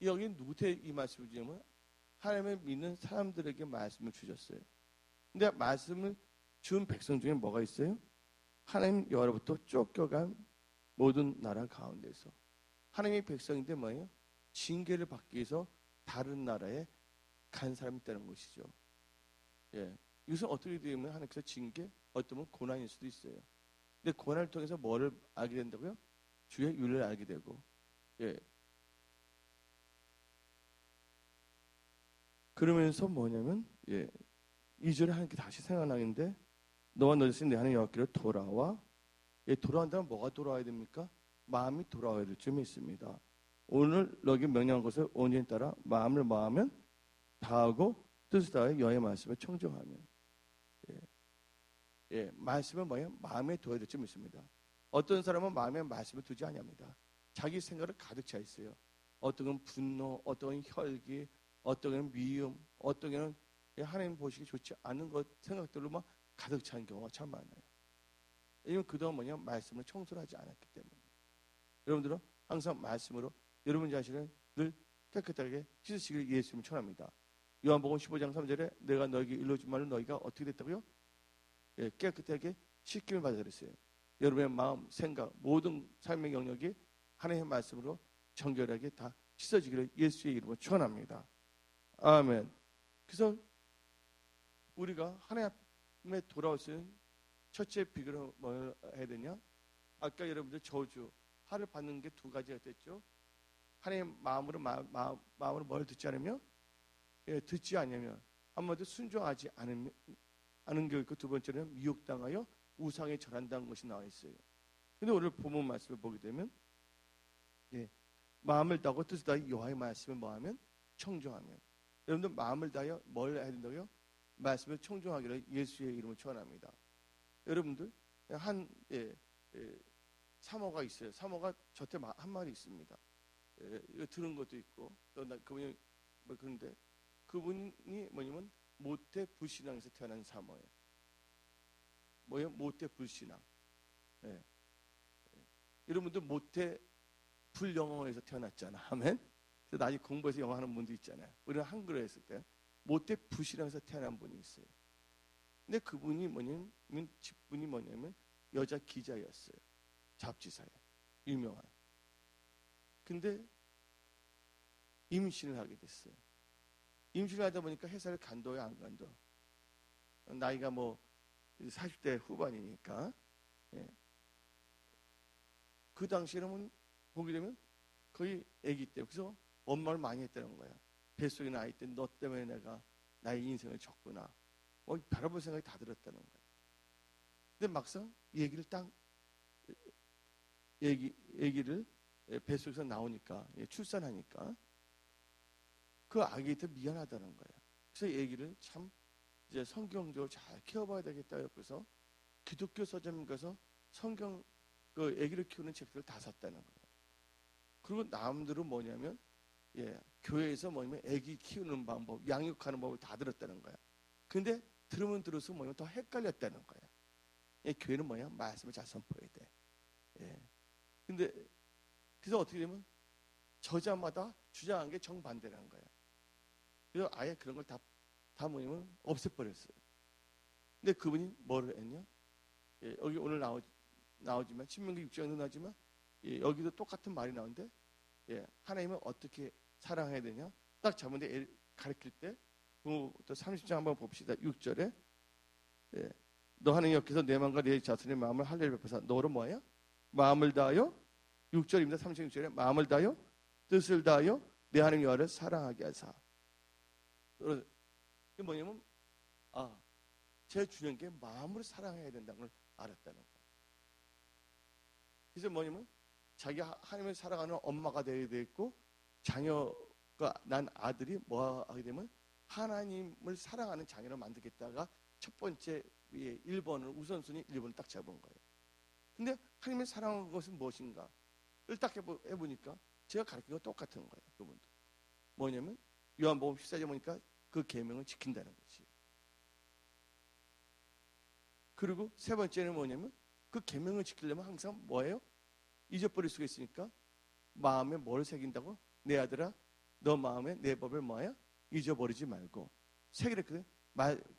여기 누구한테 이 말씀을 주냐면 하나님을 믿는 사람들에게 말씀을 주셨어요. 근데 말씀을 준 백성 중에 뭐가 있어요? 하나님 여호와로부터 쫓겨간 모든 나라 가운데서 하나님의 백성인데 뭐예요? 징계를 받기 위해서 다른 나라에 간 사람이 있다는 것이죠. 이것은 어떻게 되면 하나님께서 징계, 어쩌면 고난일 수도 있어요. 근데 고난을 통해서 뭐를 알게 된다고요? 주의 윤리를 알게 되고, 예. 그러면서 뭐냐면, 예, 2절에 하나님께 다시 생각나는데, 너와 너 자신 내 하나님 여호와께로 돌아와. 예, 돌아온다면 뭐가 돌아와야 됩니까? 마음이 돌아와야 될 점이 있습니다. 오늘 너에게 명령한 것을 온전히 따라 마음을 마하면 다하고 뜻을 다해 여호와의 말씀을 청정하면. 예, 예, 말씀은 뭐예요? 마음에 둬야 될 점이 있습니다. 어떤 사람은 마음에 말씀을 두지 아니합니다. 자기 생각을 가득 차 있어요. 어떤 건 분노, 어떤 건 혈기, 어떤 건 미움, 어떤 건 하나님 보시기 좋지 않은 것 생각들로 막 가득 찬 경우가 참 많아요. 이건 그동안 뭐냐 말씀을 청소를 하지 않았기 때문에. 여러분들은 항상 말씀으로 여러분 자신을 늘 깨끗하게 씻으시기를 예수님을 축원합니다. 요한복음 15장 3절에 내가 너에게 일러준 말로 너희가 어떻게 됐다고요? 예, 깨끗하게 씻김을 받아 그랬어요. 여러분의 마음, 생각, 모든 삶의 영역이 하나님의 말씀으로 정결하게 다 씻어지기를 예수의 이름으로 축원합니다. 아멘. 그래서 우리가 하나님의 돌아올 수 있는 첫째 비결은 뭘 해야 되냐? 아까 여러분들 저주, 화를 받는 게 두 가지가 됐죠. 하나님 마음으로 뭘 듣지 않으며, 예, 듣지 않으면 한마디로 순종하지 않은 게 있고, 두 번째는 미혹당하여 우상에 절한다는 것이 나와 있어요. 근데 오늘 본문 말씀을 보게 되면, 예, 마음을 다하고 뜻을 다해 여호와의 말씀을 뭐하면 청종하면. 여러분들 마음을 다하여 뭘 해야 된다고요? 말씀을 청종하기를 예수의 이름으로 축원합니다. 여러분들 사모가 있어요. 사모가 저한테 한 말이 있습니다. 이거 들은 것도 있고 또 그분이 뭐 그런데 그분이 뭐냐면 모태 불신앙에서 태어난 사모예요. 뭐예요? 모태 불신앙. 예. 여러분들 모태 불영어에서 태어났잖아. 아멘. 그래서 나중에 공부해서 영어 하는 분도 있잖아요. 우리는 한글로 했을 때 모태 불신앙에서 태어난 분이 있어요. 근데 그분이 뭐냐면 집분이 뭐냐면 여자 기자였어요. 잡지사에 유명한. 근데 임신을 하게 됐어요. 임신을 하다 보니까 회사를 간도요, 안 간도? 나이가 뭐 40대 후반이니까. 예. 그 당시에는 보게 되면 거의 아기 때 그래서 원망을 많이 했다는 거야. 뱃속에 나 있을 때 너 때문에 내가 나의 인생을 졌구나. 바라볼 생각이 다 들었다는 거야. 근데 막상 얘기를 얘기를 뱃속에서 나오니까 출산하니까 그 아기한테 미안하다는 거야. 그래서 얘기를 참 이제 성경적으로 잘 키워봐야 되겠다. 그래서 기독교 서점 가서 성경 그 아기를 키우는 책들을 다 샀다는 거야. 그리고 남들은 뭐냐면 교회에서 뭐냐면 아기 키우는 방법, 양육하는 법을 다 들었다는 거야. 근데 들으면 들을수록 뭐냐면 더 헷갈렸다는 거야. 교회는 뭐냐? 말씀을 잘 선포해야 돼. 근데 그래서 어떻게 되면 저자마다 주장한 게 정반대라는 거야. 그래서 아예 그런 걸 다 뭐냐면 없애버렸어요. 근데 그분이 뭐를 했냐? 여기 오늘 나오지만 신명기 6장도 나오지만 여기도 똑같은 말이 나오는데 하나님은 어떻게 사랑해야 되냐? 딱 잘못에 가르칠 때 또 30장 한번 봅시다. 6절에 너 하나님 옆에서 내 마음과 내 자손의 마음을 할례를 베푸사 너로 뭐예요? 마음을 다하여 6절입니다. 36절에 마음을 다하여 뜻을 다하여 내 하나님 여호와를 사랑하게 하사. 이게 뭐냐면 제 주님께 마음으로 사랑해야 된다는 걸 알았다는 거예요. 그래서 뭐냐면 자기가 하나님을 사랑하는 엄마가 되어야 되겠고 자녀가 난 아들이 뭐 하게 되면 하나님을 사랑하는 자녀를 만들겠다가 첫 번째 1번을 우선순위 1번을 딱 잡은 거예요. 근데 하나님을 사랑하는 것은 무엇인가를 딱 해보니까 제가 가르친 거 똑같은 거예요. 그분도 뭐냐면 요한복음 14절 보니까 그 계명을 지킨다는 거지. 그리고 세 번째는 뭐냐면 그 계명을 지키려면 항상 뭐예요? 잊어버릴 수가 있으니까 마음에 뭘 새긴다고? 내 아들아 너 마음에 내 법을 뭐야? 잊어버리지 말고 새기랬거든.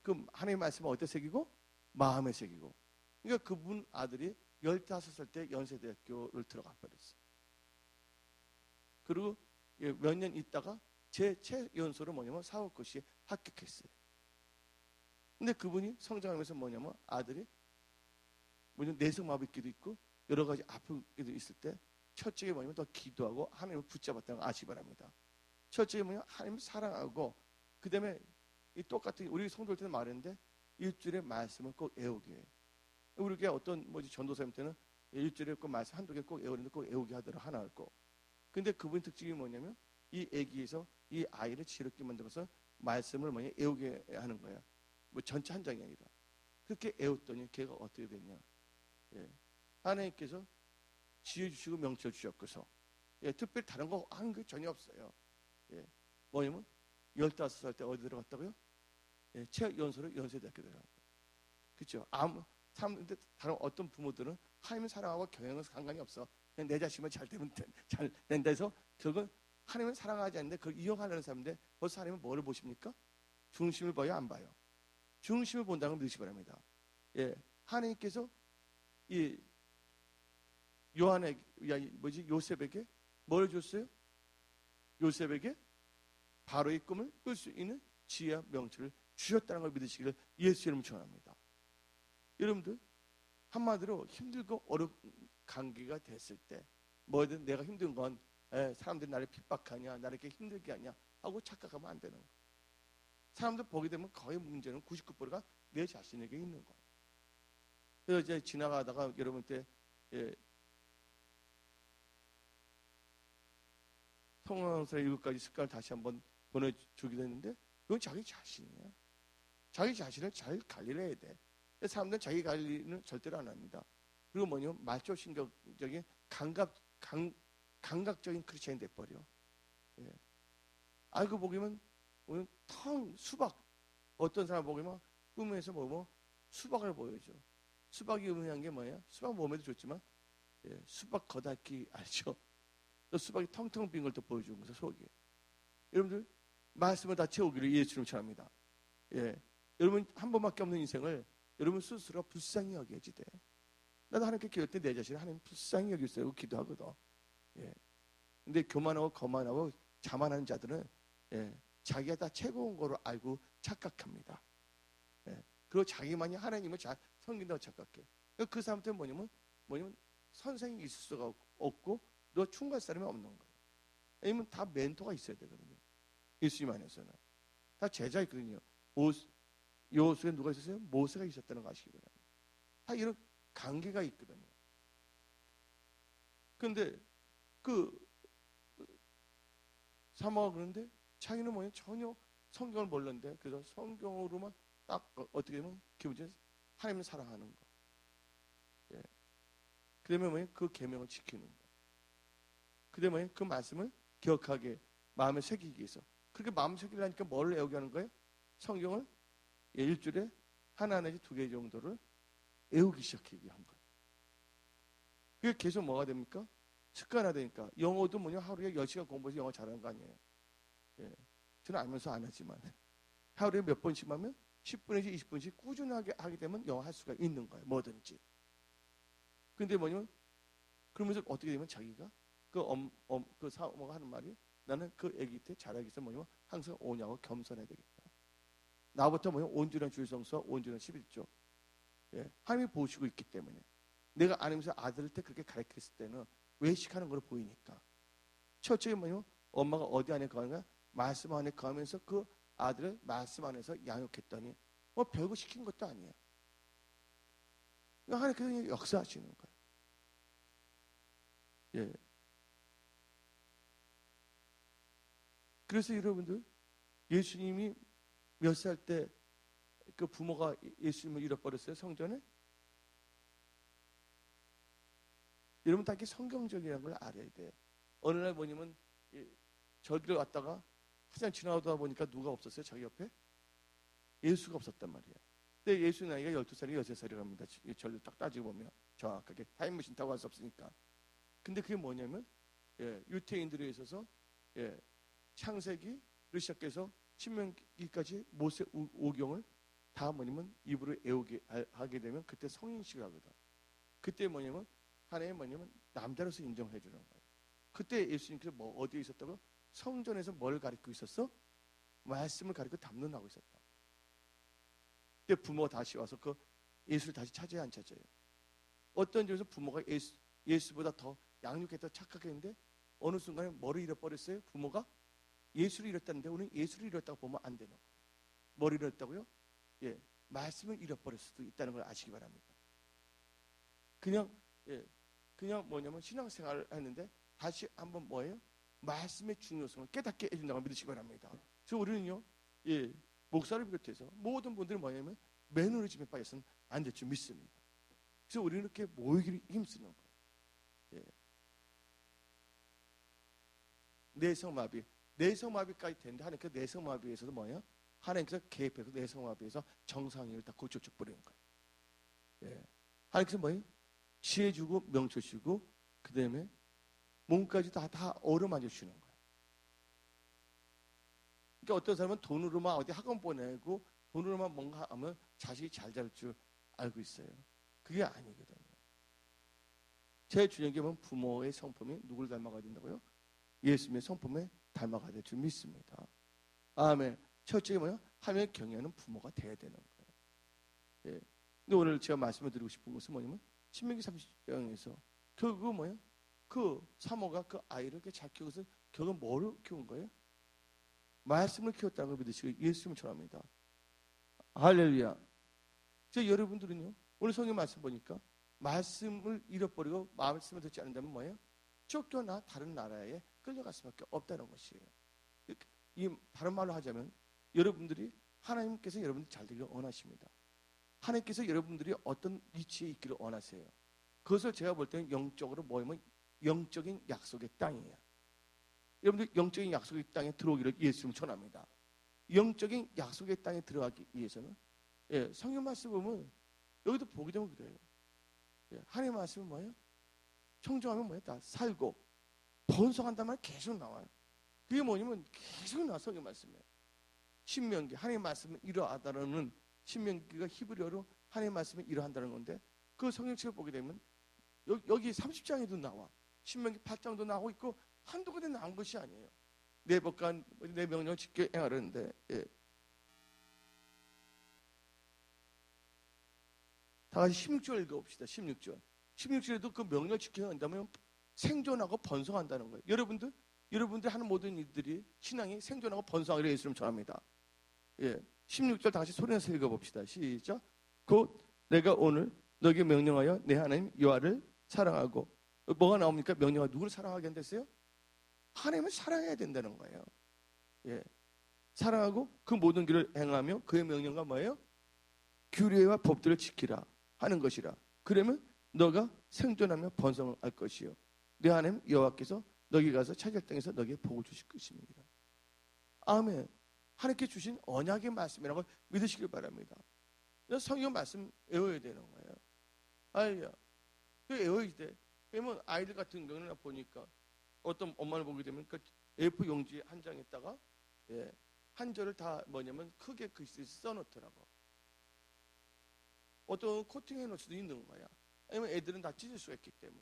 그 하나님의 말씀을 어디에 새기고? 마음에 새기고. 그러니까 그분 아들이 15살 때 연세대학교를 들어가 버렸어요. 그리고 몇 년 있다가 제 최연소로 뭐냐면 사법고시에 합격했어요. 근데 그분이 성장하면서 뭐냐면 아들이 뭐냐면 내성마비기도 있고 여러 가지 아픈 게도 있을 때 첫째가 뭐냐면 더 기도하고 하나님을 붙잡았다는 걸 아시기 바랍니다. 첫째가 뭐냐면 하나님을 사랑하고 그 다음에 이 똑같은 우리 성도들 때는 말했는데 일주일에 말씀을 꼭 애우게 해요. 우리가 어떤 뭐지 전도사님한테는 일주일에 꼭 말씀 한두 개 꼭 애우는데 꼭 애우게 하더라 하나 할거. 근데 그분 특징이 뭐냐면 이 아기에서 이 아이를 지혜롭게 만들어서 말씀을 뭐냐 애우게 하는 거야. 뭐 전체 한 장이 아니라 그렇게 애웠더니 걔가 어떻게 됐냐? 예. 하나님께서 지혜 주시고 명철 주셨고서 예, 특별히 다른 거 하는 게 전혀 없어요. 예. 뭐냐면 15살 때 어디 들어갔다고요? 예, 체육연수로 연세대학교 들어간 거예요. 그렇죠? 사람들 다른 어떤 부모들은 하나님을 사랑하고 경영은 상관이 없어. 그냥 내 자식만 잘 되면 잘 된다 해서 결국은 하나님을 사랑하지 않는데 그걸 이용하려는 사람인데 벌써 하나님은 뭐를 보십니까? 중심을 봐요, 안 봐요? 중심을 본다는 걸 믿으시기 바랍니다. 예, 하나님께서 이 요셉에게 뭘 줬어요? 요셉에게 바로의 꿈을 꿀 수 있는 지혜와 명철을 주셨다는 걸 믿으시기를 예수 이름으로 축원합니다. 여러분들 한마디로 힘들고 어려운 관계가 됐을 때 뭐든 내가 힘든 건 사람들이 나를 핍박하냐 나를 이렇게 힘들게 하냐 하고 착각하면 안 되는 거예요. 사람들 보게 되면 거의 문제는 99%가 내 자신에게 있는 거예요. 그래서 이제 지나가다가 여러분한테 성황설의 7가지 습관을 다시 한번 보내주기도 했는데 그건 자기 자신이에요. 자기 자신을 잘 관리를 해야 돼. 사람들은 자기 관리는 절대로 안 합니다. 그리고 뭐냐면 말초신경적인 감각적인 크리스찬이 돼버려. 예. 알고 보기면 수박 어떤 사람 보기면 꿈에서 수박을 보여줘. 수박이 의미한 게 뭐예요? 수박 몸에도 좋지만 수박 겉핥기 알죠? 또 수박이 텅텅 빈 걸 또 보여주는 거죠 속에. 여러분들 말씀을 다 채우기를 예수님 축원합니다. 예, 여러분 한 번밖에 없는 인생을 여러분 스스로 불쌍히 여겨야지 돼. 나도 하나님께 기도할 때 내 자신을 하나님 불쌍히 여기세요 기도하거든. 예. 근데 교만하고 거만하고 자만하는 자들은 자기가 다 최고인 거로 알고 착각합니다. 예. 그리고 자기만이 하나님을 잘 섬긴다고 착각해. 그 사람들은 뭐냐면 선생이 있을 수가 없고 너 충고할 사람이 없는 거예요. 왜냐면 다 멘토가 있어야 되거든요. 예수님 안에서는 다 제자 있거든요. 요수에 누가 있었어요? 모세가 있었다는 거 아시기 바랍니다. 다 이런 관계가 있거든요. 그런데 사모가 그런데 자기는 전혀 성경을 몰랐는데 그래서 성경으로만 딱 어떻게 보면 기본적으로 하나님을 사랑하는 거. 예. 그다음에 그 계명을 지키는 거. 그다음에 그 말씀을 기억하게 마음에 새기기 위해서 그렇게 마음에 새기려니까 뭘 외우게 하는 거예요? 성경을 일주일에 하나 내지 2개 정도를 외우기 시작하게 한 거예요. 그게 계속 뭐가 됩니까? 습관화되니까 영어도 하루에 10시간 공부해서 영어 잘하는 거 아니에요. 예. 저는 알면서 안 하지만 하루에 몇 번씩 하면 10분에서 20분씩 꾸준하게 하게 되면 영어 할 수가 있는 거예요. 뭐든지. 근데 그러면서 어떻게 되면 자기가 그 사모가 하는 말이 나는 그 애기 때 잘하기 위해서 항상 오냐고 겸손해야 되겠다. 나부터 온전한 주일성수와 온전한 11조. 예, 하나님이 보시고 있기 때문에 내가 아니면서 아들을 때 그렇게 가르쳤을 때는 외식하는 걸로 보이니까 첫째가 엄마가 어디 안에 거하는가 말씀 안에 거하면서 그 아들을 말씀 안에서 양육했더니 별거 시킨 것도 아니에요. 하나님께서 역사하시는 거예요. 예. 그래서 여러분들 예수님이 몇 살 때 그 부모가 예수님을 잃어버렸어요 성전에? 여러분 다 이렇게 성경적이라는 걸 알아야 돼. 어느 날 절기를 왔다가 한참 지나다 보니까 누가 없었어요 자기 옆에? 예수가 없었단 말이에요. 근데 예수 나이가 12살이 13살이랍니다. 절로 딱 따지고 보면 정확하게 타임머신 타고 갈 수 없으니까. 근데 그게 뭐냐면 유태인들에 있어서 창세기를 시작해서 신명기까지 모세 오경을 다 입으로 외우게 하게 되면 그때 성인식을 하거든. 그때 하나님 남자로서 인정해 주는 거예요. 그때 예수님께서 어디에 있었다고? 성전에서 뭘 가르치고 있었어? 말씀을 가르치고 담론하고 있었다. 그때 부모가 다시 와서 그 예수를 다시 찾아야 안 찾아요? 어떤 점에서 부모가 예수보다 더 양육했다 착각했는데 어느 순간에 뭐를 잃어버렸어요? 부모가 예수를 잃었다는데 우리는 예수를 잃었다고 보면 안 되는 거예요. 뭐를 잃었다고요? 예, 말씀을 잃어버릴 수도 있다는 걸 아시기 바랍니다. 그냥 뭐냐면 신앙생활을 했는데 다시 한번 뭐예요? 말씀의 중요성을 깨닫게 해준다고 믿으시기 바랍니다. 그래서 우리는요, 목사를 비롯해서 모든 분들이 뭐냐면 매너리즘에 빠져서는 안 될 줄 믿습니다. 그래서 우리는 이렇게 모이기를 힘쓰는 거예요. 내성마비까지 되는데 하나님께서 내성마비에서도 뭐예요? 하나님께서 개입해서 내성마비에서 정상인을 다 고쳐줘 버리는 거예요. 하나님께서 뭐예요? 지혜 주고 명철 주고 그 다음에 몸까지 다 어루만져 주는 거예요. 그러니까 어떤 사람은 돈으로만 어디 학원 보내고 돈으로만 뭔가 하면 자식이 잘 자랄 줄 알고 있어요. 그게 아니거든요. 제 주님께는 부모의 성품이 누굴 닮아가야 된다고요? 예수님의 성품에 닮아가야 될 줄 믿습니다. 아멘. 첫째가 뭐예요? 하나님을 경외하는 부모가 돼야 되는 거예요. 근데 오늘 제가 말씀을 드리고 싶은 것은 뭐냐면 신명기 30장에서 결국 뭐예요? 그 사모가 그 아이를 이렇게 잘 키워서 결국 뭐를 키운 거예요? 말씀을 키웠다는 걸 믿으시고 예수님을 전합니다. 할렐루야. 여러분들은요, 오늘 성경 말씀 보니까 말씀을 잃어버리고 말씀을 듣지 않는다면 뭐예요? 쫓겨나 다른 나라에 끌려갈 수밖에 없다는 것이에요. 이 다른 말로 하자면 여러분들이 하나님께서 여러분들 잘 되기를 원하십니다. 하나님께서 여러분들이 어떤 위치에 있기를 원하세요. 그것을 제가 볼 때는 영적으로 뭐냐면 영적인 약속의 땅이에요. 여러분들 영적인 약속의 땅에 들어오기를 예수님 전합니다. 영적인 약속의 땅에 들어가기 위해서는 성경 말씀 보면 여기도 보게 되면 그래요. 하나님의 말씀은 뭐예요? 청정하면 뭐예요? 다 살고 번성한단 말 계속 나와요. 그게 뭐냐면 계속 나와 성경 말씀에. 신명기 하나님의 말씀은 이러하다는 신명기가 히브리어로 하나님의 말씀이 이러한다는 건데 그 성경책을 보게 되면 여기 30장에도 나와. 신명기 8장도 나오고 있고 한두 군데 나온 것이 아니에요. 내 법관 내 명령을 지켜 행하려는데 다 같이 16절 읽어봅시다. 16절에도 그 명령을 지켜 행한다면 생존하고 번성한다는 거예요. 여러분들 하는 모든 일들이 신앙이 생존하고 번성하기를 예수님 전합니다. 16절 다 같이 소리내서 읽어봅시다. 시작. 곧 내가 오늘 너에게 명령하여 내 하나님 여호와를 사랑하고 뭐가 나옵니까? 명령하 누구를 사랑하게 한댔어요? 하나님을 사랑해야 된다는 거예요. 사랑하고 그 모든 길을 행하며 그의 명령과 뭐예요? 규례와 법들을 지키라 하는 것이라. 그러면 너가 생존하며 번성할 것이요. 내 하나님 여호와께서 너에게 가서 차지할 땅에서 너에게 복을 주실 것입니다. 아멘. 하나님께 주신 언약의 말씀이라고 믿으시길 바랍니다. 성경 말씀 외워야 되는 거예요. 알려. 외워야 돼. 왜냐면 아이들 같은 경우는 보니까 어떤 엄마를 보게 되면 그 A4 용지 한 장에다가 한 절을 다 뭐냐면 크게 글씨 써놓더라고. 어떤 코팅해 놓을 수도 있는 거야. 아니면 애들은 다 찢을 수가 있기 때문에.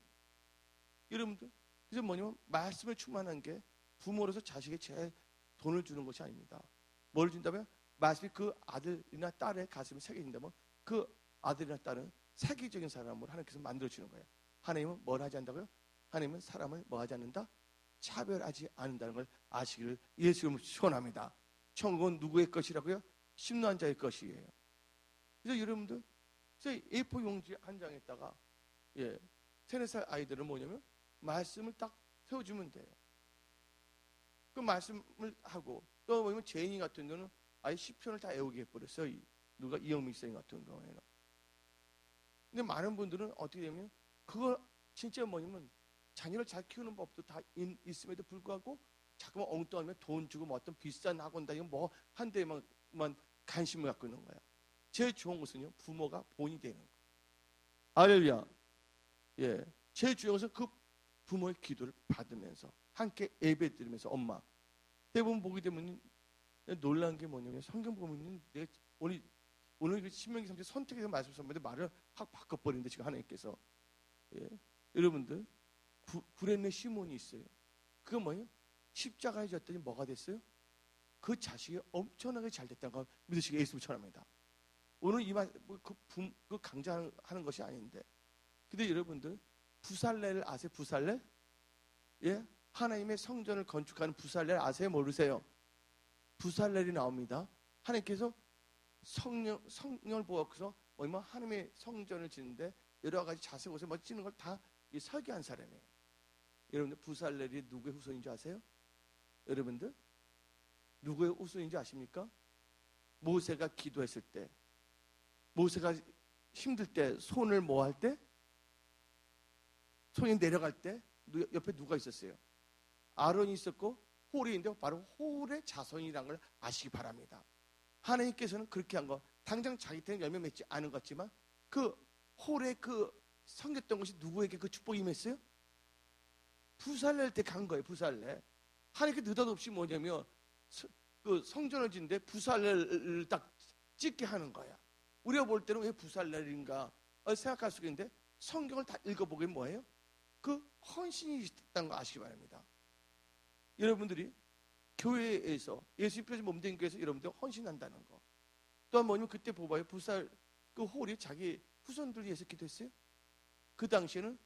여러분들 그래서 뭐냐면 말씀을 충만한 게 부모로서 자식의 제일 돈을 주는 것이 아닙니다. 뭘 준다면 말씀이 그 아들이나 딸의 가슴에 새겨진다면 그 아들이나 딸은 세계적인 사람으로 하나님께서 만들어주는 거예요. 하나님은 뭘 하지 않는다고요? 하나님은 사람을 뭐 하지 않는다? 차별하지 않는다는 걸 아시기를 예수님을 축원합니다. 천국은 누구의 것이라고요? 심노한 자의 것이에요. 그래서 여러분들 A4 용지 한 장에다가 3, 4살 아이들은 뭐냐면 말씀을 딱 세워주면 돼요. 그 말씀을 하고 또 뭐냐면 제인이 같은 경우는 아예 시편을 다 외우게 해버렸어요. 누가 이영민 선생 같은 경우에는. 근데 많은 분들은 어떻게 되면 그걸 진짜 뭐냐면 자녀를 잘 키우는 법도 다 있음에도 불구하고 자꾸만 엉뚱하면 돈 주고 뭐 어떤 비싼 학원 다니고 뭐 한 대만 관심을 갖고 있는 거야. 제일 좋은 것은요 부모가 본이 되는 거예요. 할렐루야. 제일 중요한 것은 그 부모의 기도를 받으면서 함께 예배 드리면서 엄마 대부분 보게 되면 놀란 게 뭐냐면 성경 보면 내가 오늘 그 신명기 30 선택해서 말씀 선배인데 말을 확 바꿔버리는데 지금 하나님께서 여러분들 구레네 시몬이 있어요. 그거 뭐예요? 십자가에 졌더니 뭐가 됐어요? 그 자식이 엄청나게 잘 됐다는 걸 믿으시기 예수님 전합니다. 오늘 그 강조하는 것이 아닌데. 근데 여러분들 부살레를 아세요? 부살레? 예? 하나님의 성전을 건축하는 부살레를 아세요? 모르세요? 부살렐이 나옵니다. 하나님께서 성령을 부어서 하나님의 성전을 짓는데 여러 가지 자색 옷에 멋지는 걸 다 설계한 사람이에요. 여러분들 부살렐이 누구의 후손인 줄 아세요? 여러분들 누구의 후손인 줄 아십니까? 모세가 기도했을 때, 모세가 힘들 때, 손을 모할 때, 손이 내려갈 때 옆에 누가 있었어요? 아론이 있었고 홀이 있는데 바로 홀의 자손이라는 걸 아시기 바랍니다. 하나님께서는 그렇게 한 거, 당장 자기 때는 열매 맺지 않은 것 같지만 그 홀의 그 섬겼던 것이 누구에게 그 축복이 임했어요? 부살렐 때 간 거예요. 부살렐. 하나님께 느닷없이 뭐냐면 그 성전을 짓는데 부살렐을 딱 찍게 하는 거야. 우리가 볼 때는 왜 부살렐인가 생각할 수 있는데 성경을 다 읽어보게 뭐예요? 그 헌신이 있다는 거 아시기 바랍니다. 여러분들이 교회에서 예수님께서 몸된 교회에서 여러분들 헌신한다는 거. 또한 뭐냐면 그때 보봐요. 그 홀이 자기 후손들 위해서 기도했어요. 그 당시에는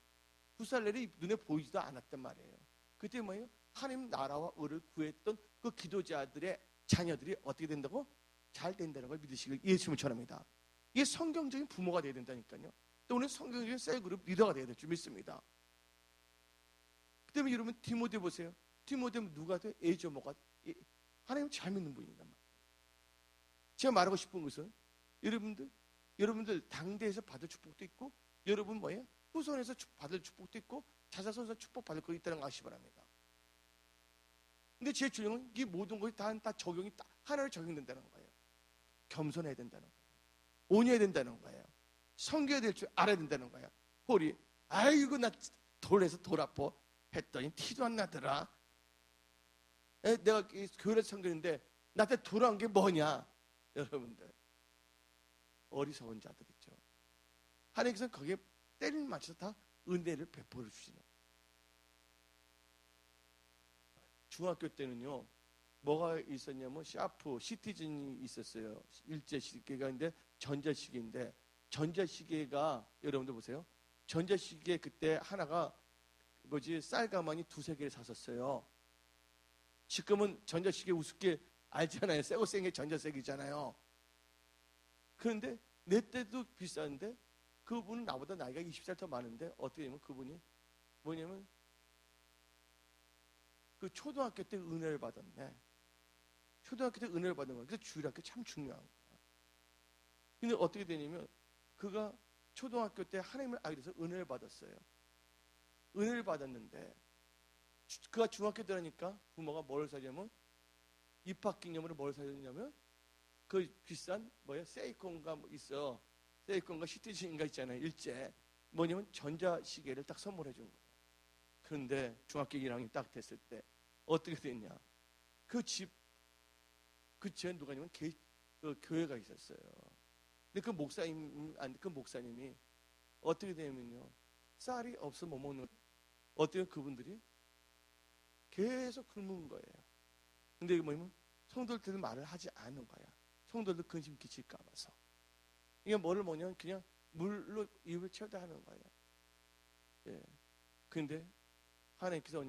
부살렐이 눈에 보이지도 않았단 말이에요. 그때 뭐예요? 하나님 나라와 의를 구했던 그 기도자들의 자녀들이 어떻게 된다고? 잘 된다는 걸 믿으시길 예수님을 전합니다. 이게 성경적인 부모가 되어야 된다니까요. 또 오늘 성경적인 셀그룹 리더가 되어야 될 줄 믿습니다. 그 때문에 여러분 디모데 보세요. 디모데는 누가 돼? 애조모가 하나님 잘 믿는 분이란 말이에요. 제가 말하고 싶은 것은 여러분들 당대에서 받을 축복도 있고 여러분 뭐예요? 후손에서 받을 축복도 있고 자자손에서 축복받을 거 있다는 거 아시기 바랍니다. 근데 제일 중요한 건 이 모든 것이 다 적용이 딱 하나로 적용된다는 거예요. 겸손해야 된다는 거예요. 온유해야 된다는 거예요. 섬겨야 될 줄 알아야 된다는 거예요. 홀이 아이고 나 돌에서 돌 아파 했더니 티도 안 나더라. 내가 교회에서 섬기는데 나한테 돌아온 게 뭐냐? 여러분들 어리석은 자들이죠. 하나님께서는 거기에 때를 맞춰서 다 은혜를 베풀어 주시는. 중학교 때는요 뭐가 있었냐면 샤프 시티즌이 있었어요. 일제 시계가 있는데 전자시계인데 전자시계가 여러분들 보세요. 전자시계 그때 하나가 쌀가마니 2-3개를 샀었어요. 지금은 전자시계 우습게 알잖아요. 새고 생 게 전자색이잖아요. 그런데 내 때도 비싼데 그분은 나보다 나이가 20살 더 많은데 어떻게 되면 그분이 뭐냐면 그 초등학교 때 은혜를 받았네. 초등학교 때 은혜를 받은 거예요. 그래서 주일학교 참 중요한 거야. 근데 어떻게 되냐면 그가 초등학교 때 하나님을 알게 돼서 은혜를 받았어요. 은혜를 받았는데 그가 중학교 때라니까 부모가 뭘 사냐면 입학 기념으로 뭘 사줬냐면 그 비싼 세이콘가 있어. 세이콘가 시티즌인가 있잖아요. 일제 뭐냐면 전자시계를 딱 선물해 준 거예요. 그런데 중학교 1학년 딱 됐을 때 어떻게 됐냐? 그 집에 누가냐면 그 교회가 있었어요. 근데 그 목사님이 어떻게 되냐면요. 쌀이 없어 못 먹는 어때요? 그분들이 계속 굶은 거예요. 근데 이게 뭐냐면 성도들도 말을 하지 않는 거야. 성도들 근심 끼칠까 봐서. 이게 뭐를 먹냐면 그냥 물로 입을 채우다 하는 거예요. 예. 근데 하나님께서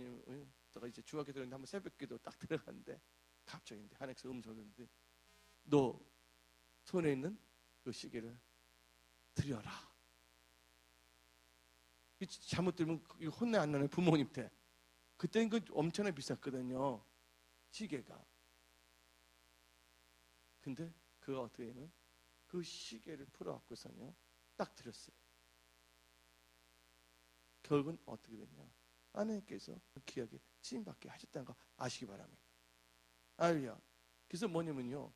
제가 이제 중학교 들었는데 한번 새벽기도 딱 들어갔는데 갑자기 하나님께서 음성을 듣는데 너 손에 있는 그 시계를 드려라. 잘못 들으면 혼내 안 나는 부모님한테. 그때는 그 엄청나게 비쌌거든요. 시계가. 근데 그가 어떻게 하면 그 시계를 풀어갖고서는요 딱 드렸어요. 결국은 어떻게 됐냐? 하나님께서 귀하게 쓰임받게 하셨다는 거 아시기 바랍니다. 알루야. 그래서 뭐냐면요,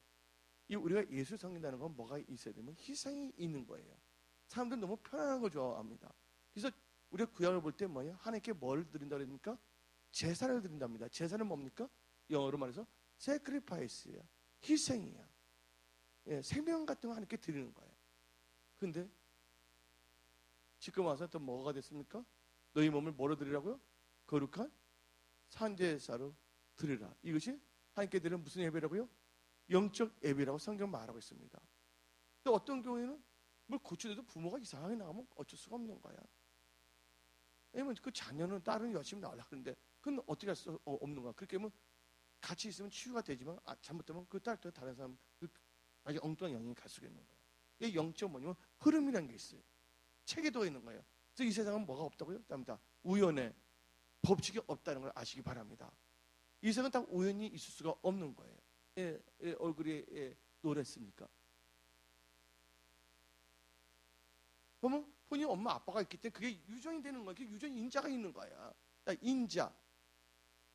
우리가 예수 섬긴다는 건 뭐가 있어야 되면 희생이 있는 거예요. 사람들은 너무 편안한 걸 좋아합니다. 그래서 우리가 구약을 볼 때 뭐예요? 하나님께 뭘 드린다 그럽니까? 제사를 드린답니다. 제사는 뭡니까? 영어로 말해서 sacrifice예요. 희생이야. 예, 생명 같은 거 하나님께 드리는 거예요. 근데 지금 와서 또 뭐가 됐습니까? 너희 몸을 뭐로 드리라고요? 거룩한 산제사로 드리라. 이것이 하나님께 드리는 무슨 예배라고요? 영적 예배라고 성경 말하고 있습니다. 근데 어떤 경우에는 뭘 고치려도 부모가 이상하게 나가면 어쩔 수가 없는 거야. 왜냐면 그 자녀는 다른 열심히 나오려고 하는데 그건 어떻게 할 수 없는 거야. 그렇게 하면 같이 있으면 치유가 되지만 잘못되면 그 딸 또 다른 사람 아주 엉뚱한 영향이 갈 수가 있는 거야. 이게 영적 뭐냐면 흐름이라는 게 있어요. 체계도 있는 거예요. 그래서 이 세상은 뭐가 없다고요? 다 우연의 법칙이 없다는 걸 아시기 바랍니다. 이 세상은 다 우연히 있을 수가 없는 거예요. 얼굴이 노랬습니까? 그러면 본인 엄마 아빠가 있기 때문에 그게 유전이 되는 거야. 그게 유전 인자가 있는 거야.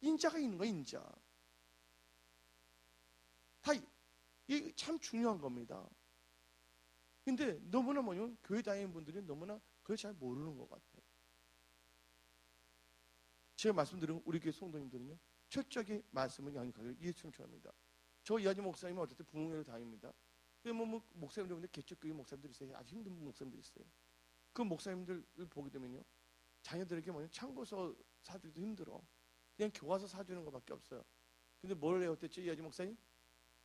인자가 있는 거야. 인자. 다 이게 참 중요한 겁니다. 근데 너무나 뭐냐면 교회 다니는 분들이 너무나 그걸 잘 모르는 것 같아요. 제가 말씀드린 우리 교회 성도님들은요, 철저하게 말씀을 양육하기를 예수님 좋아합니다. 저 이하지 목사님은 어쨌든 부흥회를 다닙니다. 근데 목사님들 개척교회 목사님들이 있어요. 아주 힘든 목사님들이 있어요. 그 목사님들을 보게 되면요, 자녀들에게 뭐냐 참고서 사주기도 힘들어. 그냥 교과서 사주는 것밖에 없어요. 근데 뭘 외웠댔죠, 이하지 목사님?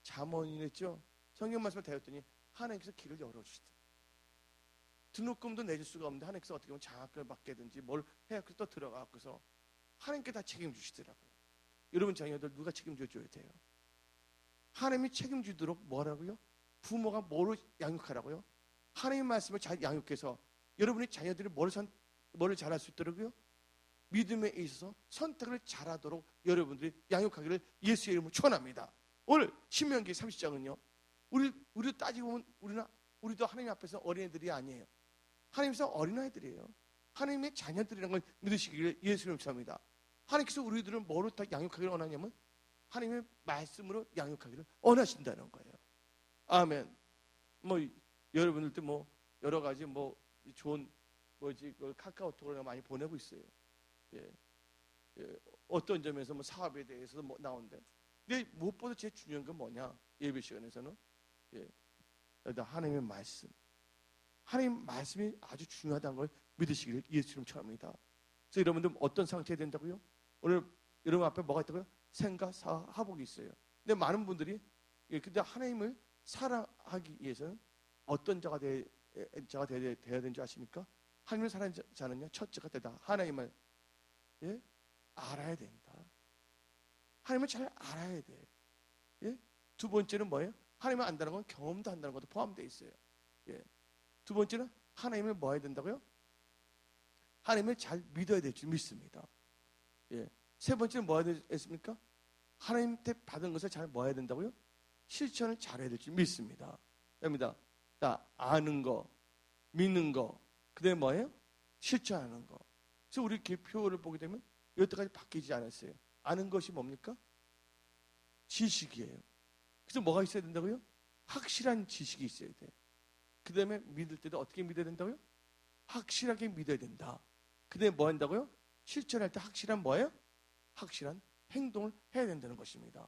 잠언이랬죠. 성경 말씀을 배웠더니 하나님께서 길을 열어주시더라. 등록금도 내줄 수가 없는데 하나님께서 어떻게 보면 장학금을 받게든지 뭘 해야 또 들어가고서 하나님께 다 책임주시더라고요. 여러분 자녀들 누가 책임져줘야 돼요? 하나님이 책임지도록 뭐라고요? 부모가 뭐로 양육하라고요? 하나님의 말씀을 잘 양육해서 여러분의 자녀들이 뭐를 잘할 수 있도록요? 믿음에 있어서 선택을 잘하도록 여러분들이 양육하기를 예수의 이름으로 축원합니다. 오늘 신명기 30장은요. 우리도 따지고 보면 우리도 하나님 앞에서 어린애들이 아니에요. 하나님께서 어린아이들이에요. 하나님의 자녀들이라는 걸 믿으시기를 예수님을 축원합니다. 하나님께서 우리들을 뭐로 다 양육하기를 원하냐면 하나님의 말씀으로 양육하기를 원하신다는 거예요. 아멘. 여러분들도 여러 가지 좋은 카카오톡을 많이 보내고 있어요. 예. 어떤 점에서 사업에 대해서도 나오는데, 근데 무엇보다 제일 중요한 건 뭐냐? 예배 시간에서는 하나님의 말씀, 하나님 말씀이 아주 중요하다는 걸 믿으시기를 예수님 축원합니다. 그래서 여러분들 어떤 상태가 된다고요? 오늘 여러분 앞에 뭐가 있다고요? 생각, 사, 하복이 있어요. 근데 많은 분들이 근데 하나님을 사랑하기 위해서는 어떤 자가 돼야 되는 줄 아십니까? 하나님을 사랑하는 자는요, 첫째가 되다. 하나님을 알아야 된다. 하나님을 잘 알아야 돼. 두 번째는 뭐예요? 하나님을 안다는 건 경험도 한다는 것도 포함되어 있어요. 두 번째는 하나님을 뭐 해야 된다고요? 하나님을 잘 믿어야 될 줄 믿습니다. 세 번째는 뭐 해야 됐습니까? 하나님한테 받은 것을 잘 뭐 해야 된다고요? 실천을 잘해야 될 줄 믿습니다. 됩니다. 아는 거, 믿는 거, 그다음에 뭐예요? 실천하는 거. 그래서 우리 개표를 보게 되면 여태까지 바뀌지 않았어요. 아는 것이 뭡니까? 지식이에요. 그래서 뭐가 있어야 된다고요? 확실한 지식이 있어야 돼. 그 다음에 믿을 때도 어떻게 믿어야 된다고요? 확실하게 믿어야 된다. 그 다음에 뭐 한다고요? 실천할 때 확실한 뭐예요? 확실한 행동을 해야 된다는 것입니다.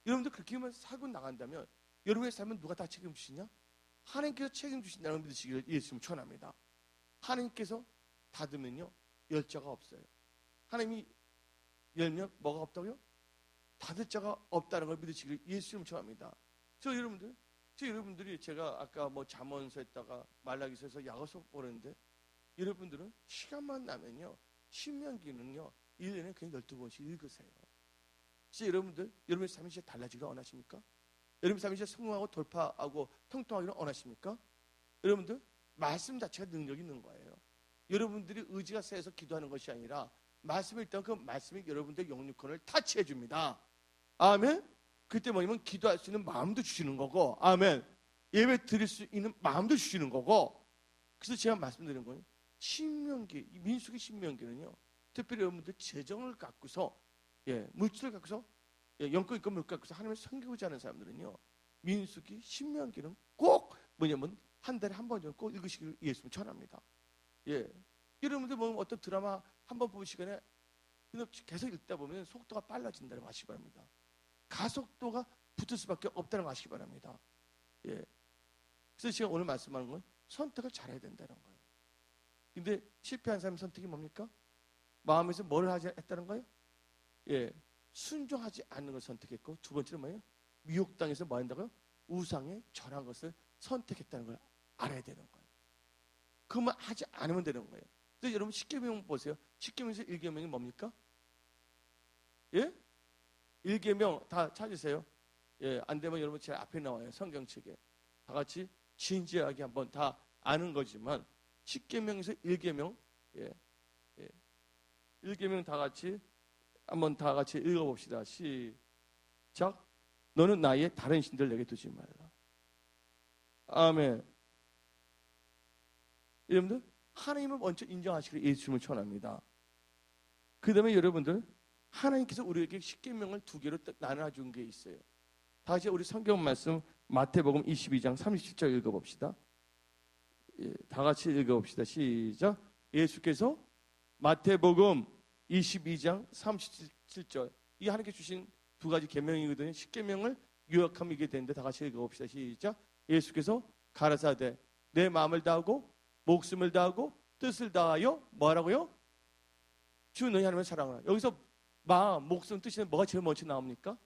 여러분들 그렇게만 살고 나간다면 여러분의 삶은 누가 다 책임주시냐? 하나님께서 책임주신다는 걸 믿으시기를 예수님 축원합니다. 하나님께서 닫으면요, 열 자가 없어요. 하나님이 열면 뭐가 없다고요? 닫을 자가 없다는 걸 믿으시기를 예수님 축원합니다. 여러분들이 제가 아까 잠언서 했다가 말라기서에서 야고보서 보는데, 여러분들은 시간만 나면요, 신명기는요 1년에 그냥 12번씩 읽으세요. 진짜 여러분의 삶이 진짜 달라지기를 원하십니까? 여러분의 삶이 진짜 성공하고 돌파하고 통통하기를 원하십니까? 여러분들 말씀 자체가 능력이 있는 거예요. 여러분들이 의지가 세서 기도하는 것이 아니라 말씀을 일단 그 말씀이 여러분들 영육권을 타치해 줍니다. 아멘. 그때 뭐냐면 기도할 수 있는 마음도 주시는 거고, 아멘. 예배 드릴 수 있는 마음도 주시는 거고. 그래서 제가 말씀드린 거예요. 신명기, 민수기 신명기는요, 특별히 여러분들 재정을 갖고서, 물질을 갖고서, 영권 있고 물질 갖고서 하나님을 섬기고자 하는 사람들은요, 민수기 신명기는 꼭 뭐냐면 한 달에 한 번 정도 꼭 읽으시기를 예수님 전합니다. 여러분들 어떤 드라마 한 번 보는 시간에 계속 읽다 보면 속도가 빨라진다는 거 아시기 바랍니다. 가속도가 붙을 수밖에 없다는 거 아시기 바랍니다. 그래서 제가 오늘 말씀하는 건 선택을 잘해야 된다는 거예요. 근데 실패한 사람의 선택이 뭡니까? 마음에서 뭘 했다는 거예요? 순종하지 않는 걸 선택했고, 두 번째는 뭐예요? 미혹당해서 뭐 한다고요? 우상에 절한 것을 선택했다는 걸 알아야 되는 거예요. 그만 하지 않으면 되는 거예요. 그래서 여러분 십계명 보세요. 십계명에서 1계명이 뭡니까? 예? 1계명 다 찾으세요. 예, 안 되면 여러분 제 앞에 나와요. 성경책에. 다 같이 진지하게 한번 다 아는 거지만 십계명에서 1계명, 예, 예. 1계명 다 같이 한번 다 같이 읽어봅시다. 시작. 너는 나의 다른 신들 내게 두지 말라. 아멘. 여러분들 하나님을 먼저 인정하시기를 예수님을 전합니다. 그 다음에 여러분들 하나님께서 우리에게 십계명을 두 개로 나눠준 게 있어요. 다시 우리 성경 말씀 마태복음 22장 37절 읽어봅시다. 예, 다 같이 읽어봅시다. 시작. 예수께서 마태복음 22장 37절 이 하나님께 주신 두 가지 계명이거든요. 십계명을 요약하면 이게 되는데 다 같이 읽어봅시다. 시작. 예수께서 가라사대 내 마음을 다하고 목숨을 다하고 뜻을 다하여 뭐하라고요? 주 너희 하나님을 사랑하라. 여기서 마음, 목숨, 뜻이 뭐가 제일 먼저 나옵니까?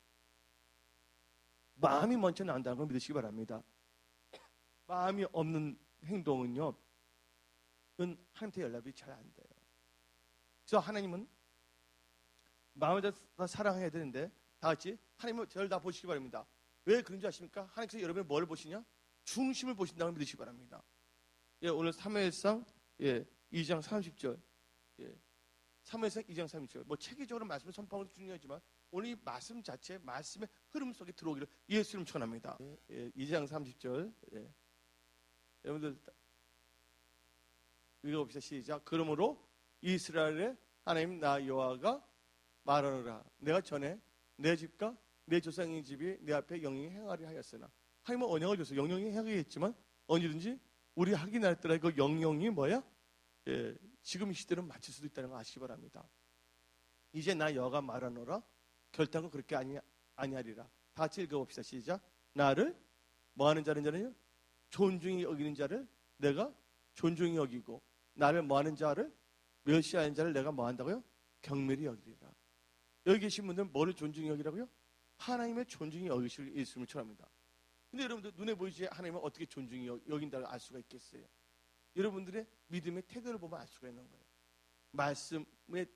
마음이 먼저 나온다는 걸 믿으시기 바랍니다. 마음이 없는 행동은요, 그건 하나님한테 연락이 잘 안 돼요. 그래서 하나님은 마음을 다 사랑해야 되는데 다 같이 하나님은 저를 다 보시기 바랍니다. 왜 그런 줄 아십니까? 하나님께서 여러분의 뭘 보시냐? 중심을 보신다는 걸 믿으시기 바랍니다. 예, 오늘 사무엘상 2장 30절 예, 사무엘상 2장 30절 뭐 체계적으로 말씀을 선포하는 것도 중요하지만 오늘 이 말씀 자체 말씀의 흐름 속에 들어오기를 예수님 전합니다. 2장 30절 여러분들 읽어봅시다. 시작. 그러므로 이스라엘의 하나님 나 여호와가 말하노라. 내가 전에 내 집과 내 조상의 집이 내 앞에 영영히 행하리 하였으나 하나님은 언약을 줘서 영영히 행하겠지만 언제든지 우리 확인할 때라 그 영영이 뭐야? 예, 지금 이 시대는 마칠 수도 있다는 거 아시기 바랍니다. 이제 나 여호와가 말하노라. 결단은 그렇게 아니하리라. 다 같이 읽어봅시다. 시작. 나를 뭐하는 자는요? 존중히 여기는 자를 내가 존중히 여기고 나를 뭐하는 자를 멸시하는 자를 내가 뭐한다고요? 경멸히 여기리라. 여기 계신 분들은 뭐를 존중히 여기라고요? 하나님의 존중히 여기시를 예수님을 전합니다. 근데 여러분들 눈에 보이지 하나님은 어떻게 존중히 여긴다고 알 수가 있겠어요? 여러분들의 믿음의 태도를 보면 알 수가 있는 거예요. 말씀에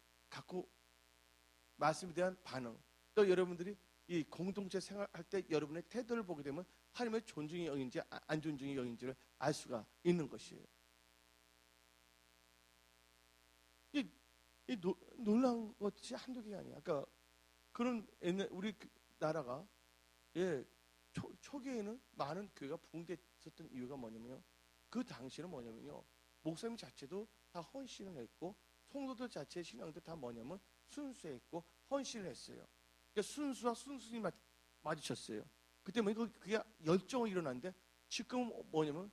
말씀에 대한 반응, 또 여러분들이 이 공동체 생활할 때 여러분의 태도를 보게 되면 하나님의 존중이 여긴지 안 존중이 여긴지를 알 수가 있는 것이에요. 이 놀라운 것이 한두 개가 아니야. 그러니까 그런 우리 나라가 초기에는 많은 교회가 부흥됐었던 이유가 뭐냐면요. 그 당시는 뭐냐면요. 목사님 자체도 다 헌신을 했고 성도들 자체의 신앙도 다 뭐냐면 순수했고 헌신을 했어요. 그러니까 순수와 순순히 마주쳤어요. 그때 그게 열정이 일어났는데 지금은 뭐냐면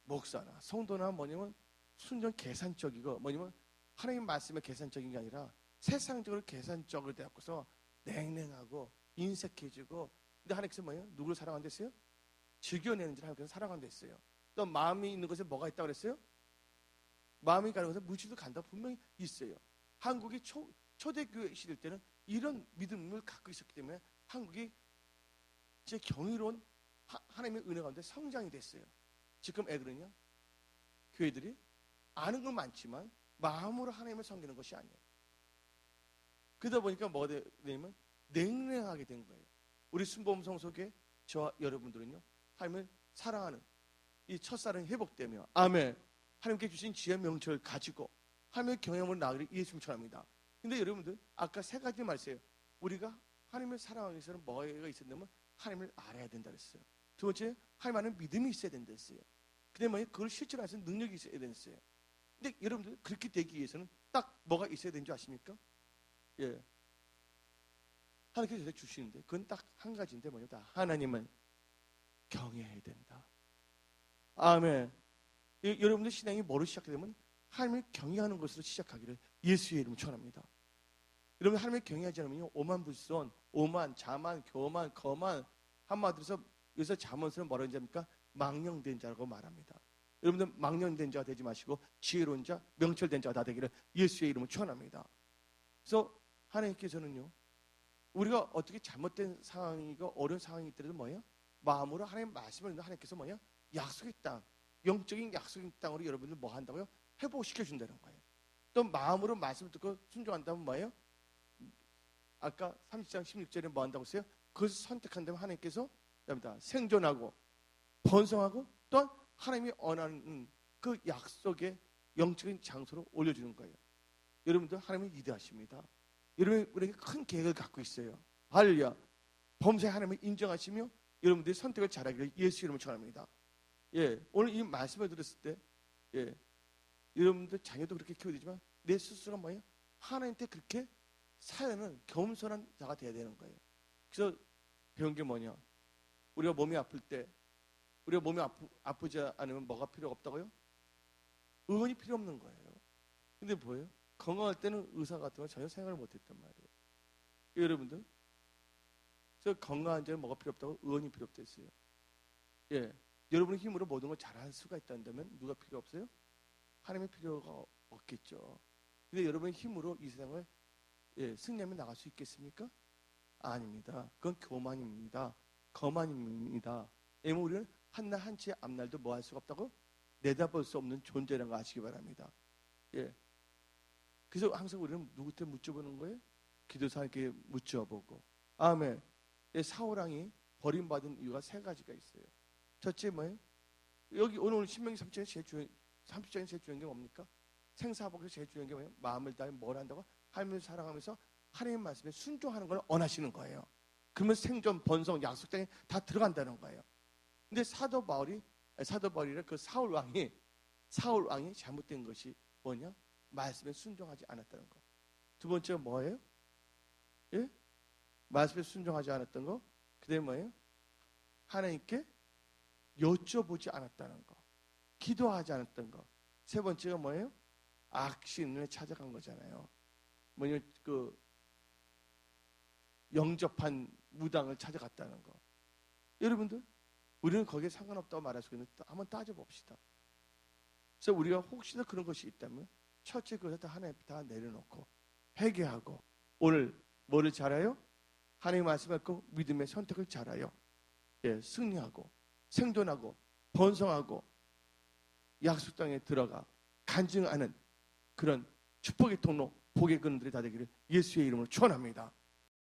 목사나 성도나 뭐냐면 순전 계산적이고 뭐냐면 하나님 말씀에 계산적인 게 아니라 세상적으로 계산적으로 되었고서 냉랭하고 인색해지고 근데 하나님께서 뭐예요? 누구를 사랑한댔어요? 즐겨내는 줄 하나님께서 사랑한댔어요. 또 마음이 있는 것에 뭐가 있다고 그랬어요? 마음이 가는 것에 물질도 간다고 분명히 있어요. 한국이 초대교회 시대 때는 이런 믿음을 갖고 있었기 때문에 한국이 제 경이로운 하나님의 은혜 가운데 성장이 됐어요. 지금 애들은요, 교회들이 아는 건 많지만 마음으로 하나님을 섬기는 것이 아니에요. 그러다 보니까 뭐가 되냐면 냉랭하게 된 거예요. 우리 순복음 성소교회 저와 여러분들은요, 하나님을 사랑하는 이 첫사랑이 회복되며 아멘. 하나님께 주신 지혜 명철을 가지고 하나님의 경험을 나가기를 예수님 전합니다. 근데 여러분들 아까 세 가지 말씀이에요. 우리가 하나님을 사랑하기 위해서는 뭐가 있었냐면 하나님을 알아야 된다 그랬어요. 두 번째, 하나님 안에 믿음이 있어야 된다 했어요. 그다음에 그걸 실천해서 능력이 있어야 됐어요. 근데 여러분들 그렇게 되기 위해서는 딱 뭐가 있어야 되는 줄 아십니까? 예. 하나님께서 주시는데 그건 딱 한 가지인데 뭐냐? 하나님을 경외해야 된다. 아멘. 여러분들 신앙이 뭐로 시작되면 하나님을 경외하는 것으로 시작하기를 예수의 이름으로 축원합니다. 여러분 하나님을 경외하지 않으면 오만불선, 오만, 자만, 교만, 거만 한마디로 여기서 자문스러운 뭐라고 합니까? 망령된 자라고 말합니다. 여러분들 망령된 자가 되지 마시고 지혜로운 자, 명철된 자가 다 되기를 예수의 이름으로 축원합니다. 그래서 하나님께서는요, 우리가 어떻게 잘못된 상황이고 어려운 상황이 있더라도 뭐예요? 마음으로 하나님 말씀을 하나님께서 뭐예요? 약속의 땅, 영적인 약속의 땅으로 여러분들 뭐 한다고요? 회복시켜 준다는 거예요. 또 마음으로 말씀을 듣고 순종한다면 뭐예요? 아까 30장 16절에 뭐 한다고 했어요? 그것을 선택한다면 하나님께서 생존하고 번성하고 또한 하나님이 원하는 그 약속의 영적인 장소로 올려주는 거예요. 여러분들 하나님이 위대하십니다. 여러분이 우리에게 큰 계획을 갖고 있어요. 할렐루야. 범사에 하나님을 인정하시며 여러분들이 선택을 잘하기를 예수 이름으로 축원합니다. 예, 오늘 이 말씀을 들었을 때, 예, 여러분들 자녀도 그렇게 키워야 되지만 내 스스로가 뭐예요? 하나님한테 그렇게 사연은 겸손한 자가 돼야 되는 거예요. 그래서 배운 게 뭐냐? 우리가 몸이 아플 때, 우리가 몸이 아프지 않으면 뭐가 필요 없다고요? 의원이 필요 없는 거예요. 근데 뭐예요? 건강할 때는 의사 같은 거 전혀 생각을 못했단 말이에요. 여러분들, 그래서 건강한 자는 뭐가 필요 없다고? 의원이 필요 없다 했어요. 예, 여러분의 힘으로 모든 걸 잘할 수가 있다면 누가 필요 없어요? 하나님의 필요가 없겠죠. 근데 여러분의 힘으로 이 세상을 승리하며 나갈 수 있겠습니까? 아닙니다. 그건 교만입니다. 거만입니다. 왜냐면 우리는 한날 한치의 앞날도 뭐 할 수가 없다고? 내다볼 수 없는 존재라는 거 아시기 바랍니다. 예. 그래서 항상 우리는 누구한테 묻혀보는 거예요? 기도사에게 묻혀보고. 아멘. 사울왕이 버림받은 이유가 세 가지가 있어요. 첫째 뭐예요? 여기 오늘 신명기 30장에 제일 중요한 게 뭡니까? 생사복에서 제일 중요한 게 뭐예요? 마음을 다해 뭘 한다고? 하나님을 사랑하면서 하나님 말씀에 순종하는 걸 원하시는 거예요. 그러면 생존, 번성, 약속 땅에 다 들어간다는 거예요. 근데 사도 바울이라 그 사울 왕이 잘못된 것이 뭐냐? 말씀에 순종하지 않았다는 거. 두 번째가 뭐예요? 예? 말씀에 순종하지 않았던 거. 그다음에 뭐예요? 하나님께 여쭤보지 않았다는 거. 기도하지 않았던 거. 세 번째가 뭐예요? 악신을 찾아간 거잖아요. 뭐냐면 그 영접한 무당을 찾아갔다는 거. 여러분들, 우리는 거기에 상관없다고 말할 수 있는데 한번 따져봅시다. 그래서 우리가 혹시나 그런 것이 있다면 첫째 그것을 다 하나님 다 내려놓고 회개하고 오늘 뭐를 잘해요? 하나님 말씀을 갖고 믿음의 선택을 잘해요. 예, 승리하고 생존하고 번성하고 약속 땅에 들어가 간증하는 그런 축복의 통로, 복의 근원들이 다 되기를 예수의 이름으로 축원합니다.